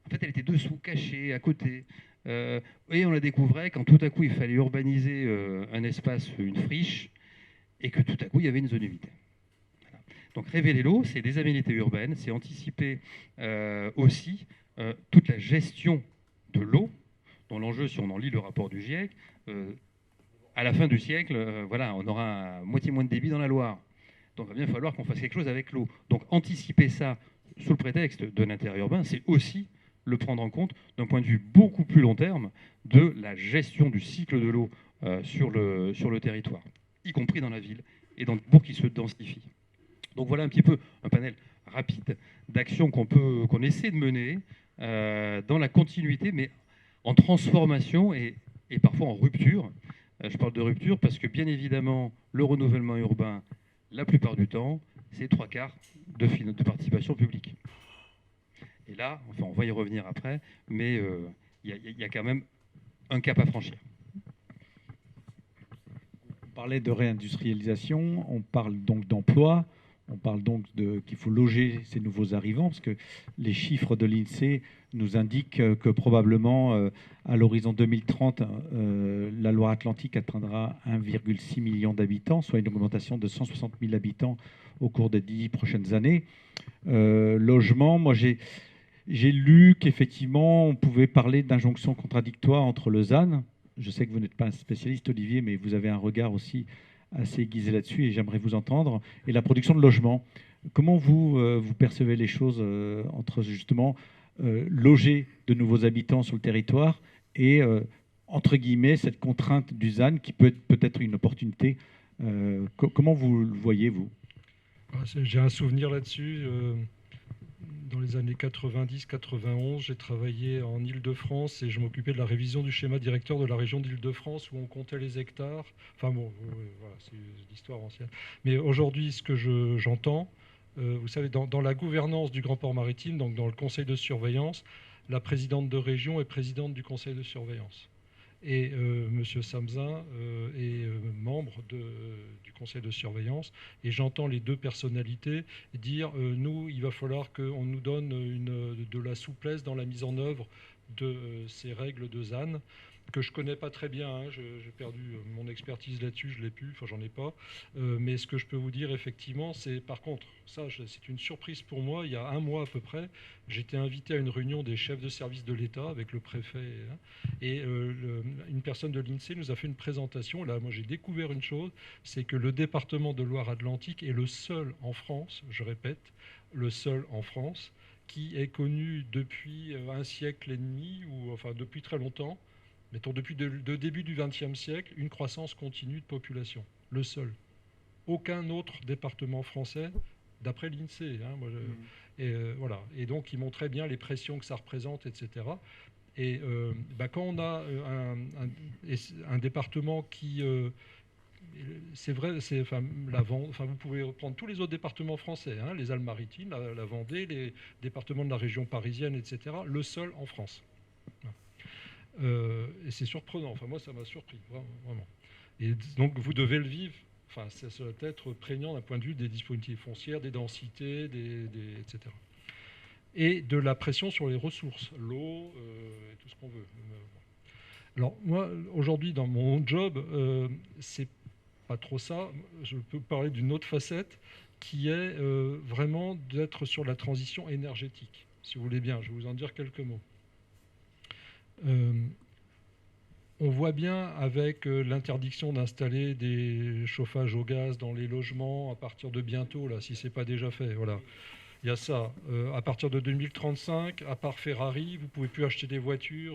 En fait, elle était dessous, cachée, à côté. Et on la découvrait quand tout à coup il fallait urbaniser un espace, une friche, et que tout à coup il y avait une zone humide. Voilà. Donc révéler l'eau, c'est des aménités urbaines, c'est anticiper aussi toute la gestion de l'eau, dont l'enjeu, si on en lit le rapport du GIEC, à la fin du siècle, voilà, on aura moitié moins de débit dans la Loire. Donc il va bien falloir qu'on fasse quelque chose avec l'eau. Donc anticiper ça sous le prétexte de l'intérêt urbain, c'est aussi le prendre en compte d'un point de vue beaucoup plus long terme de la gestion du cycle de l'eau sur le territoire, y compris dans la ville et dans le bourg qui se densifie. Donc voilà un petit peu un panel rapide d'actions qu'on essaie de mener dans la continuité, mais en transformation et parfois en rupture. Je parle de rupture parce que bien évidemment, le renouvellement urbain, la plupart du temps, c'est 3/4 de participation publique. Et là, enfin, on va y revenir après, mais il y a quand même un cap à franchir. On parlait de réindustrialisation, on parle donc d'emploi, on parle donc qu'il faut loger ces nouveaux arrivants, parce que les chiffres de l'INSEE nous indiquent que probablement, à l'horizon 2030, la Loire-Atlantique atteindra 1,6 million d'habitants, soit une augmentation de 160 000 habitants au cours des 10 prochaines années. Logement, moi j'ai lu qu'effectivement, on pouvait parler d'injonction contradictoire entre le ZAN. Je sais que vous n'êtes pas un spécialiste, Olivier, mais vous avez un regard aussi assez aiguisé là-dessus et j'aimerais vous entendre. Et la production de logements, comment vous percevez les choses entre justement loger de nouveaux habitants sur le territoire et, entre guillemets, cette contrainte du ZAN qui peut être peut-être une opportunité. Comment vous le voyez, vous? J'ai un souvenir là-dessus. Dans les années 90-91, j'ai travaillé en Île-de-France et je m'occupais de la révision du schéma directeur de la région d'Île-de-France où on comptait les hectares. Enfin bon, voilà, c'est l'histoire ancienne. Mais aujourd'hui, ce que j'entends, vous savez, dans la gouvernance du Grand Port Maritime, donc dans le conseil de surveillance, la présidente de région est présidente du conseil de surveillance. Et M. Samzin est membre du conseil de surveillance. Et j'entends les deux personnalités dire nous, il va falloir qu'on nous donne de la souplesse dans la mise en œuvre de ces règles de ZAN, que je ne connais pas très bien. Hein, j'ai perdu mon expertise là-dessus, je ne l'ai plus, enfin j'en ai pas. Mais ce que je peux vous dire effectivement, c'est par contre, ça c'est une surprise pour moi, il y a un mois à peu près, j'étais invité à une réunion des chefs de service de l'État avec le préfet, hein, et une personne de l'INSEE nous a fait une présentation. Là, moi j'ai découvert une chose, c'est que le département de Loire-Atlantique est le seul en France, je répète, le seul en France, qui est connu depuis un siècle et demi, ou enfin depuis très longtemps, mettons depuis le début du XXe siècle, une croissance continue de population. Le seul. Aucun autre département français, d'après l'INSEE. Hein, voilà. Et donc, ils montraient bien les pressions que ça représente, etc. Et quand on a un département qui... c'est vrai, vous pouvez reprendre tous les autres départements français, hein, les Alpes-Maritimes, la Vendée, les départements de la région parisienne, etc. Le seul en France. Et c'est surprenant. Enfin, moi, ça m'a surpris, vraiment. Et donc, vous devez le vivre. Enfin, ça doit être prégnant d'un point de vue des disponibilités foncières, des densités, etc. Et de la pression sur les ressources, l'eau, et tout ce qu'on veut. Alors, moi, aujourd'hui, dans mon job, c'est pas trop ça. Je peux parler d'une autre facette qui est vraiment d'être sur la transition énergétique. Si vous voulez bien, je vais vous en dire quelques mots. On voit bien avec l'interdiction d'installer des chauffages au gaz dans les logements à partir de bientôt, là, si ce n'est pas déjà fait. Voilà. Il y a ça. À partir de 2035, à part Ferrari, vous ne pouvez plus acheter des voitures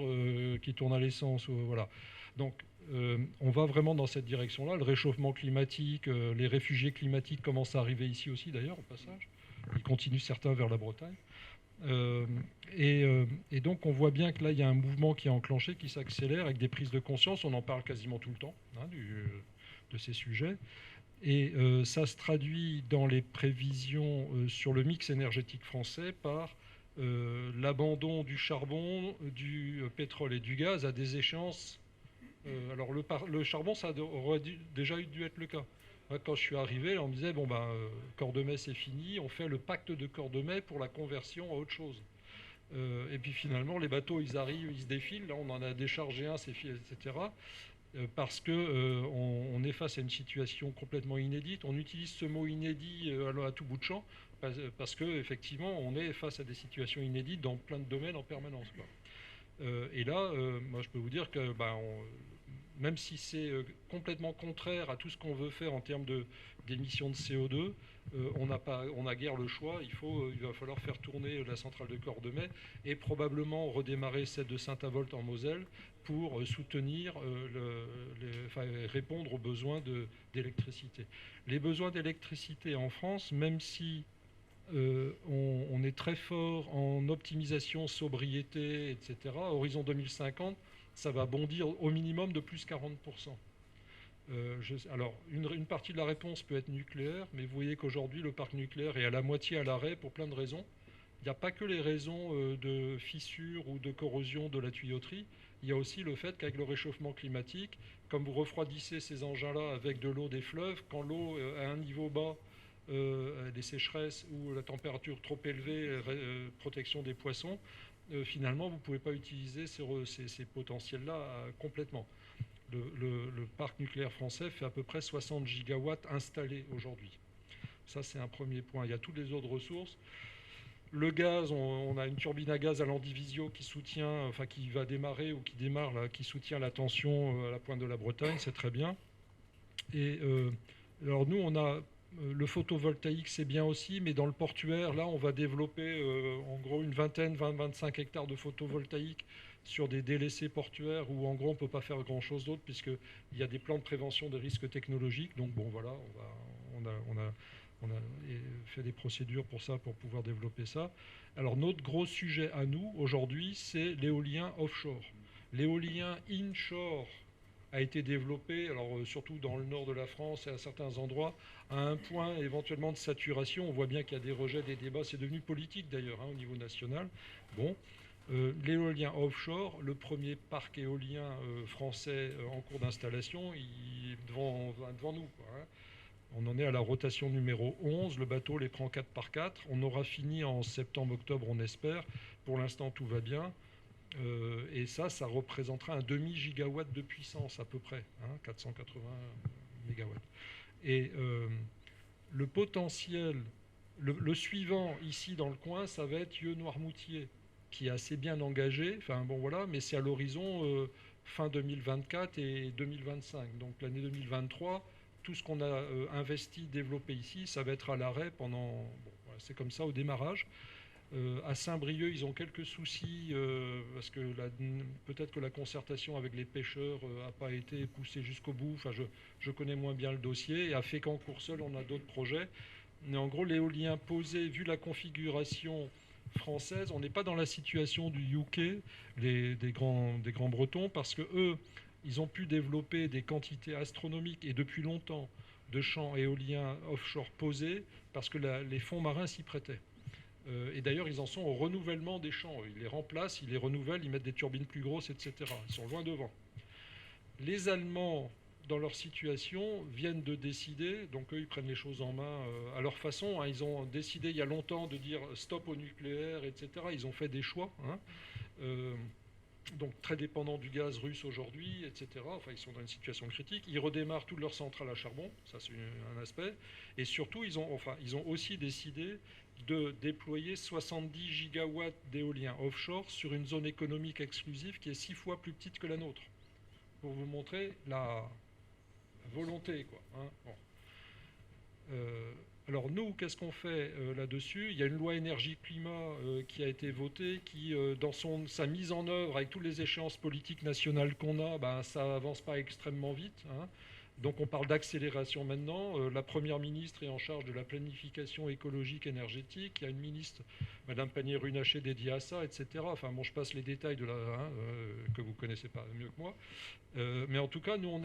qui tournent à l'essence. Voilà. Donc, on va vraiment dans cette direction-là. Le réchauffement climatique, les réfugiés climatiques commencent à arriver ici aussi, d'ailleurs, au passage. Ils continuent certains vers la Bretagne. Et donc on voit bien que là il y a un mouvement qui est enclenché, qui s'accélère avec des prises de conscience. On en parle quasiment tout le temps, hein, de ces sujets, et ça se traduit dans les prévisions sur le mix énergétique français par l'abandon du charbon, du pétrole et du gaz à des échéances. Alors le charbon, ça aurait déjà dû être le cas. Quand je suis arrivé, on me disait, Cordemais c'est fini, on fait le pacte de Cordemais pour la conversion à autre chose. Et puis finalement, les bateaux, ils arrivent, ils se défilent, là on en a déchargé un, etc. Parce qu'on est face à une situation complètement inédite. On utilise ce mot inédit à tout bout de champ, parce qu'effectivement, on est face à des situations inédites dans plein de domaines en permanence, quoi. Et là, moi je peux vous dire que même si c'est complètement contraire à tout ce qu'on veut faire en termes d'émissions de CO2, on n'a guère le choix. Il va falloir faire tourner la centrale de Cordemais et probablement redémarrer celle de Saint-Avold en Moselle pour soutenir, répondre aux besoins d'électricité. Les besoins d'électricité en France, même si on est très fort en optimisation, sobriété, etc., à horizon 2050, ça va bondir au minimum de plus 40%. Alors, une partie de la réponse peut être nucléaire, mais vous voyez qu'aujourd'hui, le parc nucléaire est à la moitié à l'arrêt pour plein de raisons. Il n'y a pas que les raisons de fissure ou de corrosion de la tuyauterie. Il y a aussi le fait qu'avec le réchauffement climatique, comme vous refroidissez ces engins-là avec de l'eau des fleuves, quand l'eau à un niveau bas, des sécheresses ou la température trop élevée, protection des poissons, finalement, vous ne pouvez pas utiliser ces potentiels-là complètement. Le parc nucléaire français fait à peu près 60 gigawatts installés aujourd'hui. Ça, c'est un premier point. Il y a toutes les autres ressources. Le gaz, on a une turbine à gaz à Landivisio qui va démarrer ou qui démarre, là, qui soutient la tension à la pointe de la Bretagne, c'est très bien. Et alors nous, on a le photovoltaïque, c'est bien aussi, mais dans le portuaire, là, on va développer en gros une 20-25 hectares de photovoltaïque sur des délaissés portuaires où en gros on ne peut pas faire grand-chose d'autre puisqu'il y a des plans de prévention des risques technologiques. Donc bon, voilà, on a fait des procédures pour ça, pour pouvoir développer ça. Alors notre gros sujet à nous, aujourd'hui, c'est l'éolien offshore. L'éolien inshore a été développé, alors surtout dans le nord de la France et à certains endroits, à un point éventuellement de saturation. On voit bien qu'il y a des rejets, des débats. C'est devenu politique d'ailleurs, hein, au niveau national. Bon, L'éolien offshore, le premier parc éolien français en cours d'installation, il est devant nous, quoi, hein. On en est à la rotation numéro 11, le bateau les prend 4 par 4. On aura fini en septembre-octobre, on espère. Pour l'instant, tout va bien. Et ça représentera un demi-gigawatt de puissance à peu près, hein, 480 mégawatts. Et le potentiel, le suivant ici dans le coin, ça va être Yeux-Noirmoutier, qui est assez bien engagé, enfin bon voilà, mais c'est à l'horizon fin 2024 et 2025. Donc l'année 2023, tout ce qu'on a investi, développé ici, ça va être à l'arrêt pendant... Bon, voilà, c'est comme ça au démarrage. À Saint-Brieuc, ils ont quelques soucis parce que peut-être que la concertation avec les pêcheurs n'a pas été poussée jusqu'au bout. Enfin, je connais moins bien le dossier. Et à Fécamp-Courseulles, on a d'autres projets. Mais en gros, l'éolien posé, vu la configuration française, on n'est pas dans la situation du UK, des grands Bretons, parce que eux, ils ont pu développer des quantités astronomiques et depuis longtemps de champs éoliens offshore posés parce que les fonds marins s'y prêtaient. Et d'ailleurs, ils en sont au renouvellement des champs. Ils les remplacent, ils les renouvellent, ils mettent des turbines plus grosses, etc. Ils sont loin devant. Les Allemands, dans leur situation, viennent de décider, donc eux, ils prennent les choses en main à leur façon, hein. Ils ont décidé il y a longtemps de dire stop au nucléaire, etc. Ils ont fait des choix, hein. Donc très dépendants du gaz russe aujourd'hui, etc. Enfin, ils sont dans une situation critique. Ils redémarrent toutes leurs centrales à charbon, ça c'est un aspect. Et surtout, ils ont aussi décidé de déployer 70 gigawatts d'éolien offshore sur une zone économique exclusive qui est 6 fois plus petite que la nôtre. Pour vous montrer la volonté, quoi, hein. Bon. Alors nous, qu'est-ce qu'on fait là-dessus? Il y a une loi énergie-climat qui a été votée, qui, dans sa mise en œuvre, avec toutes les échéances politiques nationales qu'on a, ça n'avance pas extrêmement vite, hein. Donc on parle d'accélération maintenant. La Première ministre est en charge de la planification écologique énergétique. Il y a une ministre, Madame Pannier-Runacher, dédiée à ça, etc. Enfin bon, je passe les détails que vous connaissez pas mieux que moi. Mais en tout cas, nous,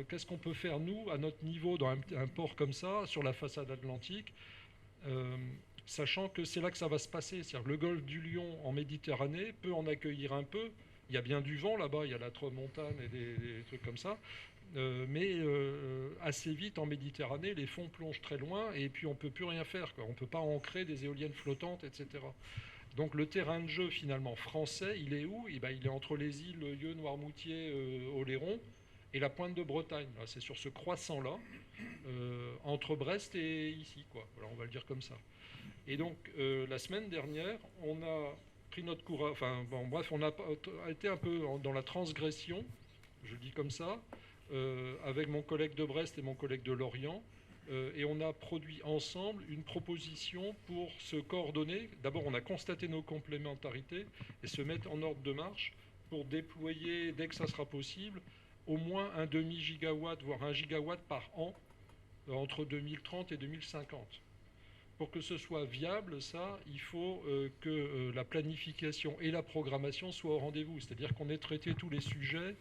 qu'est-ce qu'on peut faire, nous, à notre niveau, dans un port comme ça, sur la façade atlantique, sachant que c'est là que ça va se passer. C'est-à-dire le golfe du Lion en Méditerranée peut en accueillir un peu. Il y a bien du vent là-bas, il y a la tramontane et des trucs comme ça. Mais assez vite en Méditerranée, les fonds plongent très loin et puis on ne peut plus rien faire, quoi. On ne peut pas ancrer des éoliennes flottantes, etc. Donc le terrain de jeu finalement français, il est où? Il est entre les îles Yeux, Noirmoutier, Oléron et la pointe de Bretagne. C'est sur ce croissant-là, entre Brest et ici, quoi. Voilà, on va le dire comme ça. Et donc la semaine dernière, on a pris notre courage. Enfin bon, bref, on a été un peu dans la transgression, je le dis comme ça, avec mon collègue de Brest et mon collègue de Lorient. Et on a produit ensemble une proposition pour se coordonner. D'abord, on a constaté nos complémentarités et se mettre en ordre de marche pour déployer, dès que ça sera possible, au moins un demi-gigawatt, voire 1 gigawatt par an entre 2030 et 2050. Pour que ce soit viable, ça, il faut que la planification et la programmation soient au rendez-vous. C'est-à-dire qu'on ait traité tous les sujets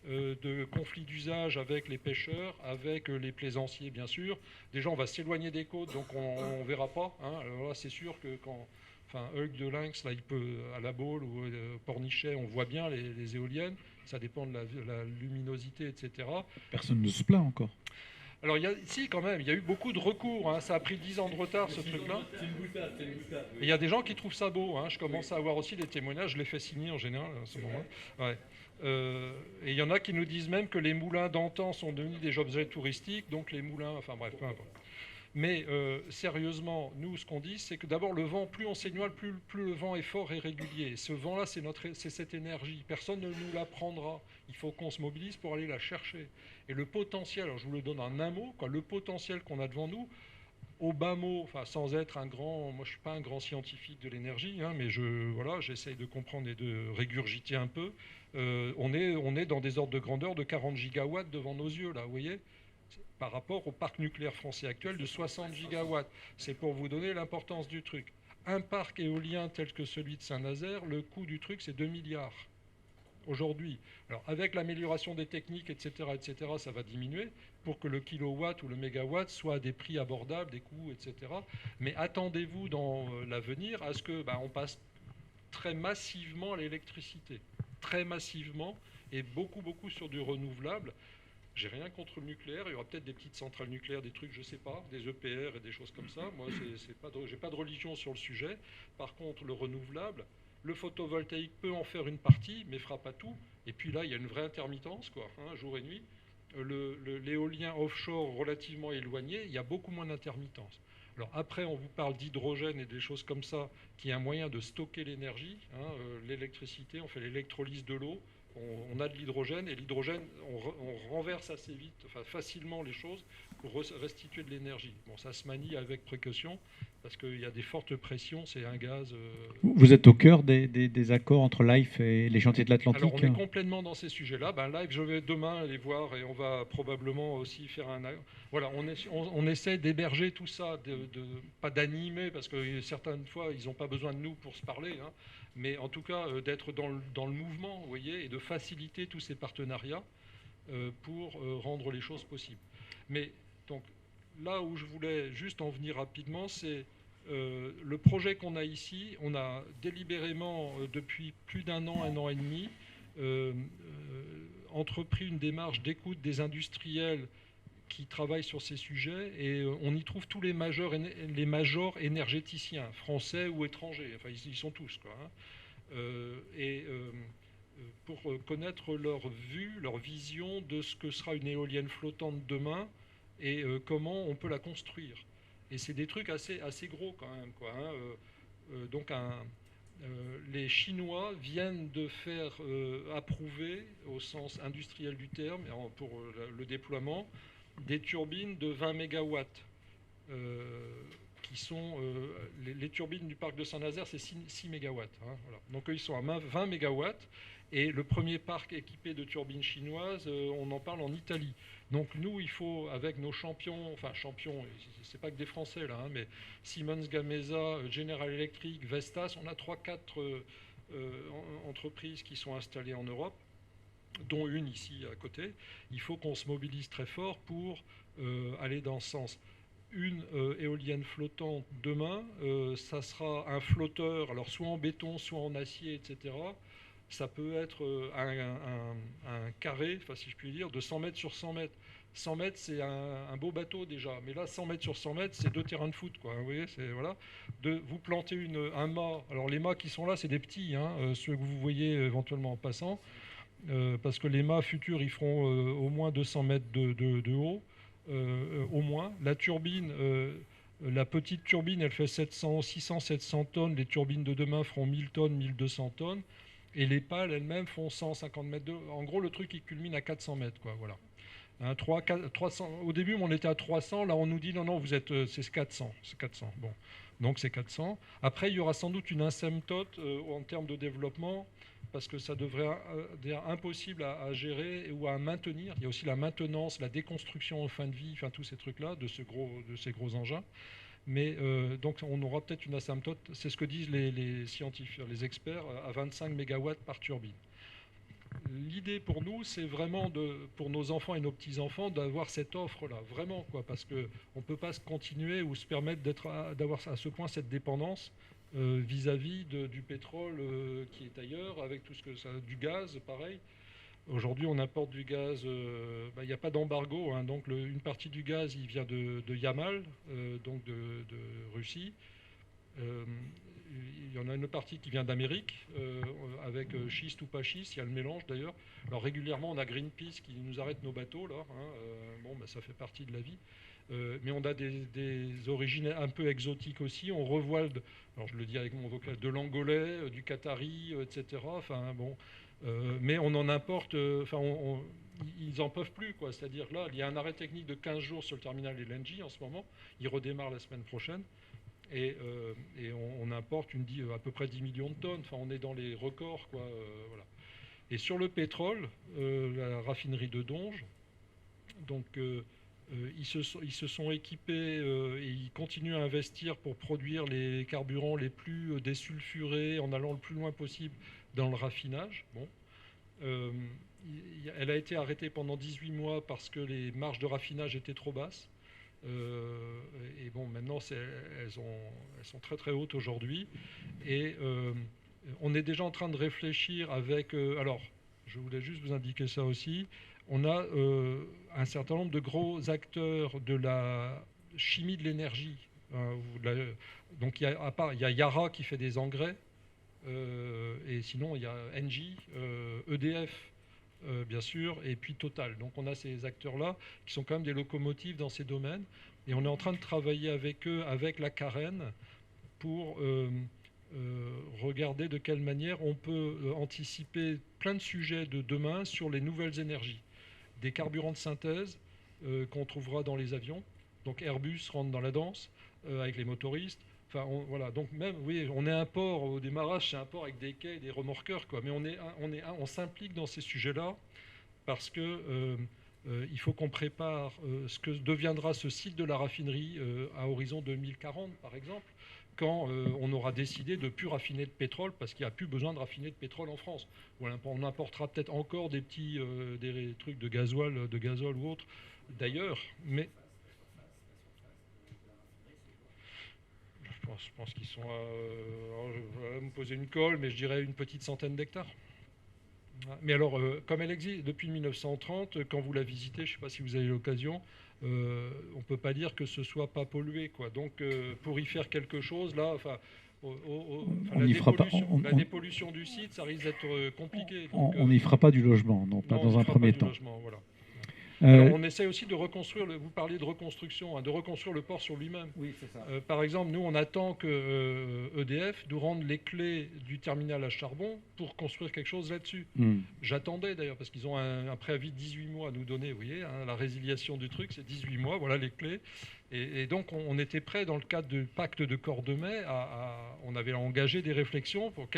de conflits d'usage avec les pêcheurs, avec les plaisanciers, bien sûr. Déjà, on va s'éloigner des côtes, donc on ne verra pas, hein. Alors là, c'est sûr que quand... Enfin, Hugues de Lynx, là, il peut, à la Baule ou Pornichet, on voit bien les éoliennes. Ça dépend de la luminosité, etc. Personne ne se plaint encore. Alors, quand même, il y a eu beaucoup de recours, hein. Ça a pris 10 ans de retard, ce truc-là. C'est une boutade. Il y a des gens qui trouvent ça beau, hein. Je commence à avoir aussi des témoignages, je les fais signer en général à ce moment-là. Ouais. Et il y en a qui nous disent même que les moulins d'antan sont devenus des objets touristiques, donc les moulins, enfin bref, peu importe. Mais sérieusement, nous, ce qu'on dit, c'est que d'abord, le vent, plus on s'éloigne, plus le vent est fort et régulier. Ce vent-là, c'est cette énergie. Personne ne nous la prendra. Il faut qu'on se mobilise pour aller la chercher. Et le potentiel, alors je vous le donne en un mot, le potentiel qu'on a devant nous, au bas mot, enfin, sans être un grand... Moi, je ne suis pas un grand scientifique de l'énergie, hein, mais j'essaye de comprendre et de régurgiter un peu. On est dans des ordres de grandeur de 40 gigawatts devant nos yeux, là, vous voyez, par rapport au parc nucléaire français actuel de 60 gigawatts. C'est pour vous donner l'importance du truc. Un parc éolien tel que celui de Saint-Nazaire, le coût du truc, c'est 2 milliards aujourd'hui. Alors, avec l'amélioration des techniques, etc., ça va diminuer pour que le kilowatt ou le mégawatt soit à des prix abordables, des coûts, etc. Mais attendez-vous dans l'avenir à ce que on passe très massivement à l'électricité, très massivement, et beaucoup sur du renouvelable. J'ai rien contre le nucléaire, il y aura peut-être des petites centrales nucléaires, des trucs, je sais pas, des EPR et des choses comme ça. Moi, j'ai pas de religion sur le sujet. Par contre, le renouvelable, le photovoltaïque peut en faire une partie, mais fera pas tout. Et puis là, il y a une vraie intermittence, quoi, hein, jour et nuit. L'éolien offshore relativement éloigné, il y a beaucoup moins d'intermittence. Alors après, on vous parle d'hydrogène et des choses comme ça, qui est un moyen de stocker l'énergie. Hein, l'électricité, on fait l'électrolyse de l'eau, on a de l'hydrogène, et l'hydrogène, on renverse assez vite, enfin facilement les choses pour restituer de l'énergie. Bon, ça se manie avec précaution, parce qu'il y a des fortes pressions, c'est un gaz... Vous êtes au cœur des accords entre l'AIFE et les chantiers de l'Atlantique. Alors on est complètement dans ces sujets-là. Live, je vais demain les voir et on va probablement aussi faire un... Voilà, on essaie d'héberger tout ça, pas d'animer, parce que certaines fois, ils n'ont pas besoin de nous pour se parler, hein, mais en tout cas d'être dans le mouvement, vous voyez, et de faciliter tous ces partenariats pour rendre les choses possibles. Mais donc là où je voulais juste en venir rapidement, c'est... le projet qu'on a ici, on a délibérément, depuis plus d'un an et demi, entrepris une démarche d'écoute des industriels qui travaillent sur ces sujets, et on y trouve tous les majors énergéticiens, français ou étrangers, enfin ils sont tous, quoi, hein. Pour connaître leur vue, leur vision de ce que sera une éolienne flottante demain et comment on peut la construire. Et c'est des trucs assez gros quand même, quoi, hein. Donc les Chinois viennent de faire approuver, au sens industriel du terme, pour le déploiement, des turbines de 20 MW, qui sont les turbines du parc de Saint-Nazaire, c'est 6 MW. Hein, voilà. Donc eux, ils sont à 20 MW. Et le premier parc équipé de turbines chinoises, on en parle en Italie. Donc nous, il faut, avec nos champions, c'est pas que des Français là, hein, mais Siemens Gamesa, General Electric, Vestas, on a 3-4 entreprises qui sont installées en Europe, dont une ici à côté. Il faut qu'on se mobilise très fort pour aller dans ce sens. Une éolienne flottante demain, ça sera un flotteur, alors soit en béton, soit en acier, etc. Ça peut être un carré, enfin, si je puis dire, de 100 mètres sur 100 mètres. 100 mètres, c'est un beau bateau déjà. Mais là, 100 mètres sur 100 mètres, c'est 2 terrains de foot, quoi. Vous voyez, voilà. Vous plantez un mât. Alors, les mâts qui sont là, c'est des petits, hein, ceux que vous voyez éventuellement en passant. Parce que les mâts futurs, ils feront au moins 200 mètres de haut. Au moins. La turbine... la petite turbine, elle fait 600, 700 tonnes. Les turbines de demain feront 1000 tonnes, 1200 tonnes. Et les pales elles-mêmes font 150 mètres de... En gros, le truc, il culmine à 400 mètres, quoi, voilà. 300... Au début, on était à 300. Là, on nous dit, non, vous êtes... c'est 400. C'est 400. Bon. Donc, c'est 400. Après, il y aura sans doute une asymptote en termes de développement, parce que ça devrait être impossible à gérer ou à maintenir. Il y a aussi la maintenance, la déconstruction en fin de vie, enfin, tous ces trucs-là, de ces gros engins. Mais donc on aura peut-être une asymptote, c'est ce que disent les scientifiques, les experts, à 25 MW par turbine. L'idée pour nous, c'est vraiment pour nos enfants et nos petits-enfants d'avoir cette offre-là, vraiment, quoi, parce qu'on ne peut pas se continuer ou se permettre d'avoir à ce point cette dépendance vis-à-vis du pétrole qui est ailleurs, avec tout ce que ça, du gaz, pareil. Aujourd'hui, on importe du gaz, il n'y a pas d'embargo, hein, donc une partie du gaz, il vient de Yamal, donc de Russie. Il y en a une partie qui vient d'Amérique, avec schiste ou pas schiste, il y a le mélange d'ailleurs. Alors régulièrement, on a Greenpeace qui nous arrête nos bateaux, là, hein, ça fait partie de la vie. Mais on a des origines un peu exotiques aussi. On revoile, alors je le dis avec mon vocabulaire, de l'angolais, du qatari, etc. Enfin bon... mais on en importe, ils n'en peuvent plus, quoi. C'est-à-dire là, il y a un arrêt technique de 15 jours sur le terminal LNG en ce moment. Il redémarre la semaine prochaine. Et on importe à peu près 10 millions de tonnes. Enfin, on est dans les records, quoi. Voilà. Et sur le pétrole, la raffinerie de Donges, donc ils se sont équipés et ils continuent à investir pour produire les carburants les plus désulfurés en allant le plus loin possible dans le raffinage. Bon. Elle a été arrêtée pendant 18 mois parce que les marges de raffinage étaient trop basses. Et bon, maintenant, elles sont très très hautes aujourd'hui. Et on est déjà en train de réfléchir avec... alors, je voulais juste vous indiquer ça aussi. On a un certain nombre de gros acteurs de la chimie de l'énergie. Donc, il y a Yara qui fait des engrais, et sinon, il y a Engie, EDF, bien sûr, et puis Total. Donc, on a ces acteurs-là qui sont quand même des locomotives dans ces domaines. Et on est en train de travailler avec eux, avec la Carène, pour regarder de quelle manière on peut anticiper plein de sujets de demain sur les nouvelles énergies. Des carburants de synthèse qu'on trouvera dans les avions. Donc Airbus rentre dans la danse avec les motoristes. Enfin, voilà. Donc même, oui, on est un port au démarrage, c'est un port avec des quais et des remorqueurs, quoi. Mais on s'implique dans ces sujets-là parce que il faut qu'on prépare ce que deviendra ce site de la raffinerie à horizon 2040, par exemple, quand on aura décidé de ne plus raffiner de pétrole parce qu'il n'y a plus besoin de raffiner de pétrole en France. On importera peut-être encore des petits des trucs de gazole ou autre d'ailleurs, mais je pense qu'ils sont je vais me poser une colle, mais je dirais une petite centaine d'hectares. Mais alors, comme elle existe depuis 1930, quand vous la visitez, je ne sais pas si vous avez l'occasion, on ne peut pas dire que ce ne soit pas pollué, quoi. Donc, pour y faire quelque chose, là, la dépollution du site, ça risque d'être compliqué. Donc, on n'y fera pas du logement, non, pas dans un premier temps. Voilà. Alors, on essaie aussi de reconstruire, vous parliez de reconstruction, hein, de reconstruire le port sur lui-même. Oui, c'est ça. Par exemple, nous, on attend que EDF nous rende les clés du terminal à charbon pour construire quelque chose là-dessus. J'attendais d'ailleurs, parce qu'ils ont un préavis de 18 mois à nous donner, vous voyez, hein, la résiliation du truc, c'est 18 mois, voilà les clés. Et donc, on était prêt, dans le cadre du pacte de Cordemais, on avait engagé des réflexions pour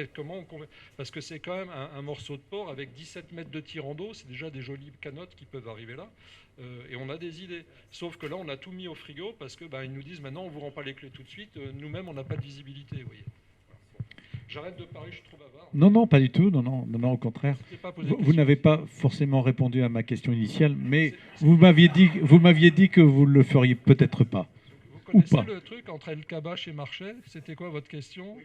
parce que c'est quand même un morceau de port avec 17 mètres de tirant d'eau, c'est déjà des jolies canottes qui peuvent arriver là. Et on a des idées. Sauf que là, on a tout mis au frigo parce que ils nous disent maintenant, on ne vous rend pas les clés tout de suite. Nous-mêmes, on n'a pas de visibilité, vous voyez. J'arrête de parler, je suis trop bavard. Non, pas du tout. Non, au contraire. Vous n'avez pas forcément répondu à ma question initiale, mais vous m'aviez dit que vous ne le feriez peut-être pas. Vous connaissez le truc entre El Kabash et Marchais? C'était quoi votre question?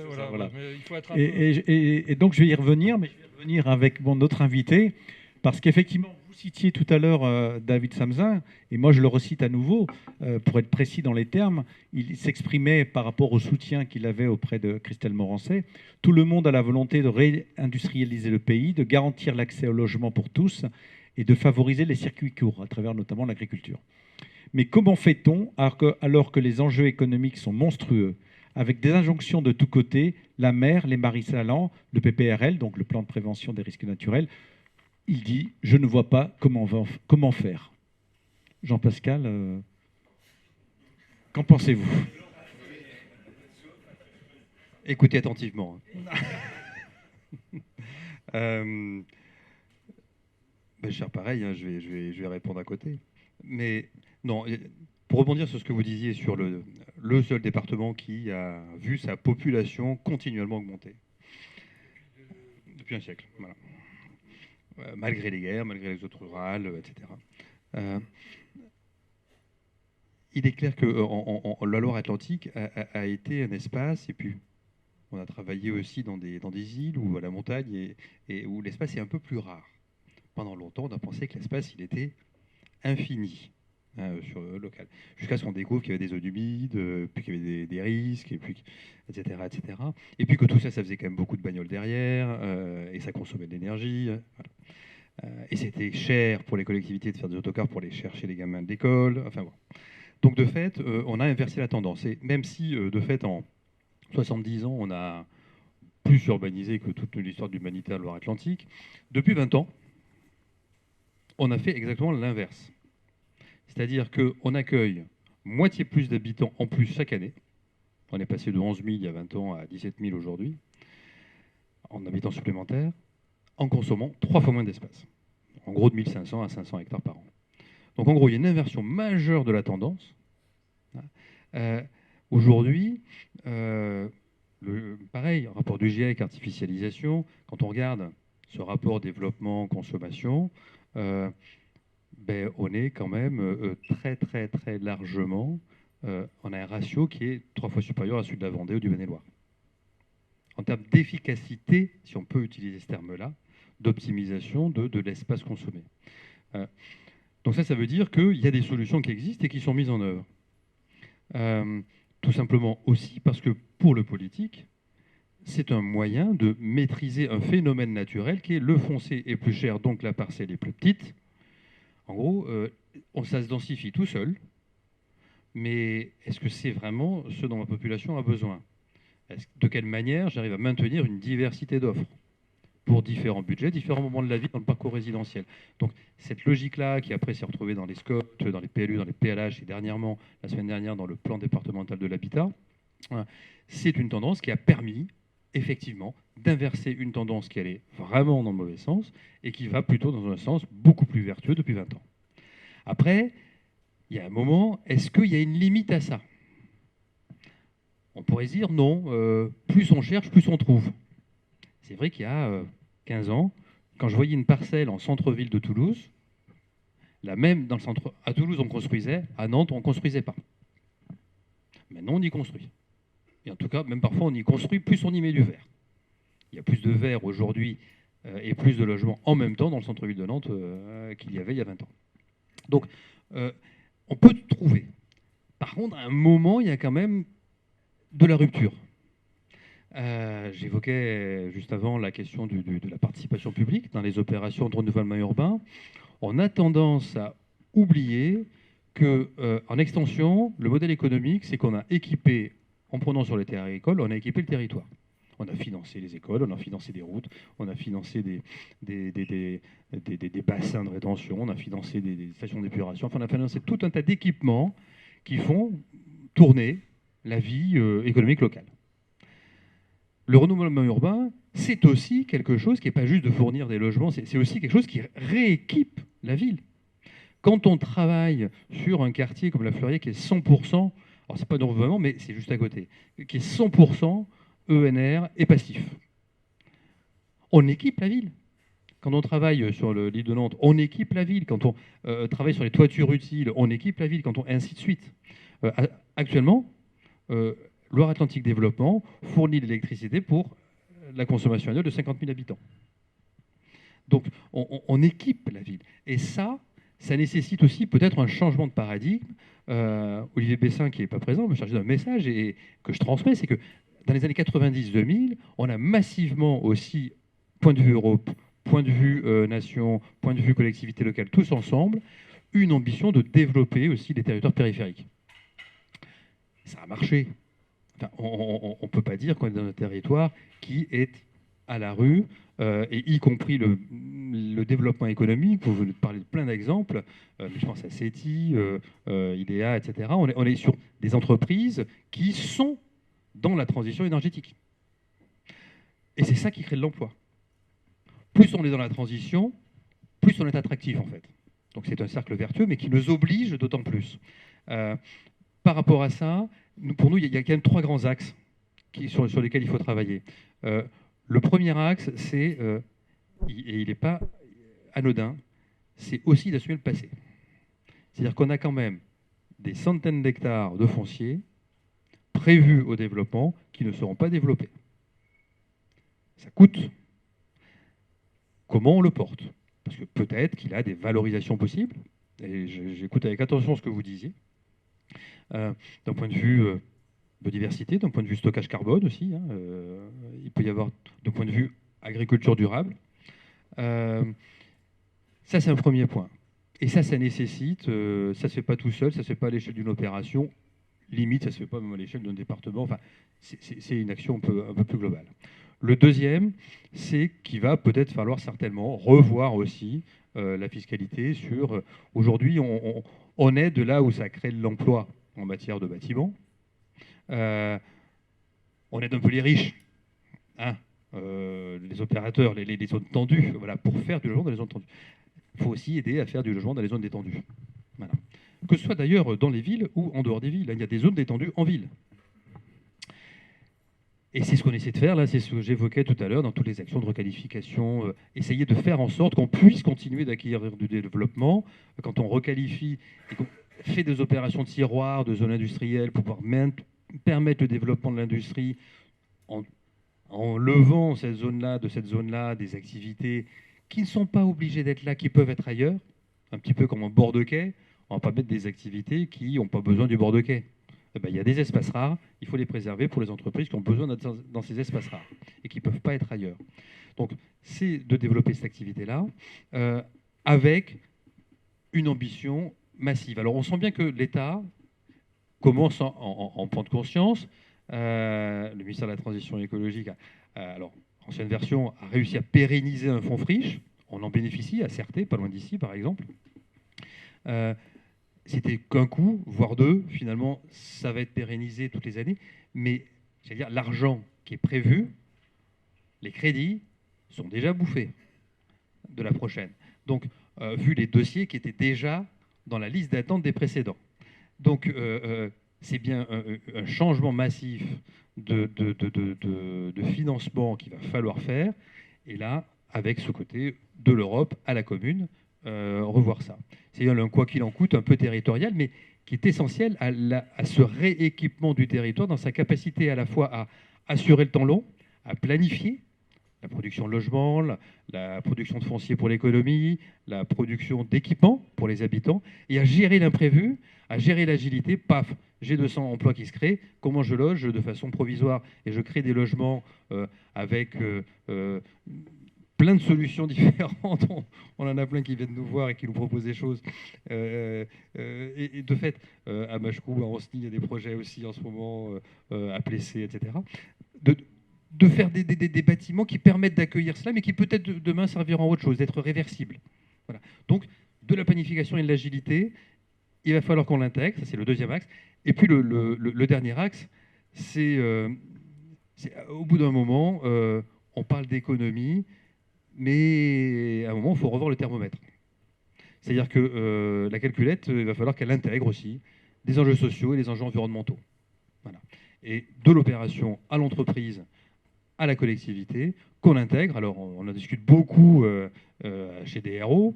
Voilà. Mais il faut être un peu... Et donc, je vais y revenir, mais je vais revenir avec mon autre invité, parce qu'effectivement, vous citiez tout à l'heure David Samzin, et moi je le recite à nouveau, pour être précis dans les termes, il s'exprimait par rapport au soutien qu'il avait auprès de Christelle Morancet. Tout le monde a la volonté de réindustrialiser le pays, de garantir l'accès au logement pour tous et de favoriser les circuits courts, à travers notamment l'agriculture. Mais comment fait-on alors que les enjeux économiques sont monstrueux, avec des injonctions de tous côtés, la mer, les maris salants, le PPRL, donc le plan de prévention des risques naturels? Il dit « Je ne vois pas comment faire ». Jean-Pascal, qu'en pensez-vous? Écoutez attentivement. Je vais faire pareil, hein, je vais répondre à côté. Mais non, pour rebondir sur ce que vous disiez sur le seul département qui a vu sa population continuellement augmenter. Depuis un siècle, voilà. Malgré les guerres, malgré les zones rurales, etc. Il est clair que la Loire-Atlantique a été un espace, et puis on a travaillé aussi dans des îles ou à la montagne, et où l'espace est un peu plus rare. Pendant longtemps, on a pensé que l'espace, il était infini sur le local, jusqu'à ce qu'on découvre qu'il y avait des zones humides, puis qu'il y avait des risques, et puis, etc., etc. Et puis que tout ça, ça faisait quand même beaucoup de bagnoles derrière, et ça consommait de l'énergie. Voilà. Et c'était cher pour les collectivités de faire des autocars pour aller chercher les gamins de l'école. Enfin, bon. Donc de fait, on a inversé la tendance. Et même si, de fait, en 70 ans, on a plus urbanisé que toute l'histoire de l'humanité à Loire-Atlantique, depuis 20 ans, on a fait exactement l'inverse. C'est-à-dire qu'on accueille moitié plus d'habitants en plus chaque année. On est passé de 11 000 il y a 20 ans à 17 000 aujourd'hui, en habitants supplémentaires, en consommant 3 fois moins d'espace. En gros, de 1500 à 500 hectares par an. Donc en gros, il y a une inversion majeure de la tendance. Aujourd'hui, pareil, rapport du GIEC, artificialisation, quand on regarde ce rapport développement-consommation, on est quand même très, très, très largement, on a un ratio qui est 3 fois supérieur à celui de la Vendée ou du Maine-et-Loire, en termes d'efficacité, si on peut utiliser ce terme-là, d'optimisation de l'espace consommé. Donc ça veut dire qu'il y a des solutions qui existent et qui sont mises en œuvre. Tout simplement aussi parce que pour le politique, c'est un moyen de maîtriser un phénomène naturel qui est le foncier est plus cher, donc la parcelle est plus petite. En gros, ça se densifie tout seul, mais est-ce que c'est vraiment ce dont ma population a besoin? De quelle manière j'arrive à maintenir une diversité d'offres pour différents budgets, différents moments de la vie dans le parcours résidentiel? Donc cette logique-là, qui après s'est retrouvée dans les SCOT, dans les PLU, dans les PLH, et dernièrement, la semaine dernière, dans le plan départemental de l'habitat, c'est une tendance qui a permis effectivement d'inverser une tendance qui allait vraiment dans le mauvais sens et qui va plutôt dans un sens beaucoup plus vertueux depuis 20 ans. Après, il y a un moment, est-ce qu'il y a une limite à ça? On pourrait dire non, plus on cherche, plus on trouve. C'est vrai qu'il y a 15 ans, quand je voyais une parcelle en centre-ville de Toulouse, la même dans le centre, à Toulouse on construisait, à Nantes on ne construisait pas. Maintenant on y construit. Et en tout cas, même parfois on y construit, plus on y met du verre. Il y a plus de verre aujourd'hui et plus de logements en même temps dans le centre-ville de Nantes qu'il y avait il y a 20 ans. Donc on peut trouver. Par contre, à un moment, il y a quand même de la rupture. J'évoquais juste avant la question de la participation publique dans les opérations de renouvellement urbain. On a tendance à oublier qu'en extension, le modèle économique, c'est qu'on a équipé, en prenant sur les terres agricoles, on a équipé le territoire. On a financé les écoles, on a financé des routes, on a financé des bassins de rétention, on a financé des stations d'épuration, enfin on a financé tout un tas d'équipements qui font tourner la vie économique locale. Le renouvellement urbain, c'est aussi quelque chose qui n'est pas juste de fournir des logements, c'est aussi quelque chose qui rééquipe la ville. Quand on travaille sur un quartier comme la Fleurier qui est 100%, alors c'est pas de renouvellement, mais c'est juste à côté, qui est 100% ENR et passif, on équipe la ville. Quand on travaille sur l'île de Nantes, on équipe la ville. Quand on travaille sur les toitures utiles, on équipe la ville, ainsi de suite. Actuellement, Loire-Atlantique Développement fournit de l'électricité pour la consommation annuelle de 50 000 habitants. Donc, on équipe la ville. Et ça nécessite aussi peut-être un changement de paradigme. Olivier Bessin, qui n'est pas présent, me charge d'un message et que je transmets, c'est que dans les années 90-2000, on a massivement aussi, point de vue Europe, point de vue nation, point de vue collectivité locale, tous ensemble, une ambition de développer aussi les territoires périphériques. Ça a marché. Enfin, on ne peut pas dire qu'on est dans un territoire qui est à la rue, et y compris le développement économique. Vous parlez de plein d'exemples, mais je pense à SETI, IDEA, etc. On est sur des entreprises qui sont dans la transition énergétique. Et c'est ça qui crée de l'emploi. Plus on est dans la transition, plus on est attractif en fait. Donc c'est un cercle vertueux, mais qui nous oblige d'autant plus. Par rapport à ça, pour nous, il y a quand même 3 grands axes sur lesquels il faut travailler. Le premier axe, c'est, et il n'est pas anodin, c'est aussi d'assumer le passé. C'est-à-dire qu'on a quand même des centaines d'hectares de foncier prévus au développement qui ne seront pas développés. Ça coûte. Comment on le porte? Parce que peut-être qu'il a des valorisations possibles, et j'écoute avec attention ce que vous disiez, d'un point de vue biodiversité, d'un point de vue stockage carbone aussi, hein, il peut y avoir d'un point de vue agriculture durable. Ça, c'est un premier point. Et ça nécessite, ça ne se fait pas tout seul, ça ne se fait pas à l'échelle d'une opération, limite, ça ne se fait pas même à l'échelle d'un département, enfin, c'est une action un peu plus globale. Le deuxième, c'est qu'il va peut-être falloir certainement revoir aussi la fiscalité sur... Aujourd'hui, on est de là où ça crée de l'emploi en matière de bâtiments. On aide un peu les riches, hein, les opérateurs, les zones tendues, voilà, pour faire du logement dans les zones tendues. Il faut aussi aider à faire du logement dans les zones détendues. Voilà. Que ce soit d'ailleurs dans les villes ou en dehors des villes. Il y a des zones détendues en ville. Et c'est ce qu'on essaie de faire, là, c'est ce que j'évoquais tout à l'heure dans toutes les actions de requalification, essayer de faire en sorte qu'on puisse continuer d'acquérir du développement. Quand on requalifie et qu'on fait des opérations de tiroirs, de zones industrielles, pour pouvoir permettre le développement de l'industrie en en levant cette zone-là, de cette zone-là, des activités qui ne sont pas obligées d'être là, qui peuvent être ailleurs, un petit peu comme un bord de quai, on ne va pas mettre des activités qui n'ont pas besoin du bord de quai. Eh ben, il y a des espaces rares, il faut les préserver pour les entreprises qui ont besoin d'être dans ces espaces rares et qui ne peuvent pas être ailleurs. Donc, c'est de développer cette activité-là avec une ambition massive. Alors, on sent bien que l'État commence en prendre conscience. Le ministère de la Transition écologique, alors, ancienne version, a réussi à pérenniser un fonds friche. On en bénéficie à Certé, pas loin d'ici, par exemple. C'était qu'un coup, voire deux. Finalement, ça va être pérennisé toutes les années. Mais, c'est-à-dire, l'argent qui est prévu, les crédits, sont déjà bouffés de la prochaine. Donc, vu les dossiers qui étaient déjà dans la liste d'attente des précédents. Donc, c'est bien un changement massif de financement qu'il va falloir faire. Et là, avec ce côté de l'Europe à la commune, revoir ça. C'est un quoi qu'il en coûte un peu territorial, mais qui est essentiel à ce rééquipement du territoire dans sa capacité à la fois à assurer le temps long, à planifier la production de logements, la production de foncier pour l'économie, la production d'équipements pour les habitants, et à gérer l'imprévu, à gérer l'agilité. Paf, j'ai 200 emplois qui se créent, comment je loge de façon provisoire et je crée des logements avec plein de solutions différentes. On en a plein qui viennent nous voir et qui nous proposent des choses. Et de fait, à Machecou, à Anceny, il y a des projets aussi en ce moment, à Plessé, etc. De faire des bâtiments qui permettent d'accueillir cela, mais qui peut-être demain serviront à autre chose, d'être réversibles. Voilà. Donc, de la planification et de l'agilité, il va falloir qu'on l'intègre, ça c'est le deuxième axe. Et puis le dernier axe, c'est au bout d'un moment, on parle d'économie, mais à un moment, il faut revoir le thermomètre. C'est-à-dire que la calculette, il va falloir qu'elle intègre aussi des enjeux sociaux et des enjeux environnementaux. Voilà. Et de l'opération à l'entreprise, à la collectivité, qu'on intègre. Alors, on en discute beaucoup chez DRO.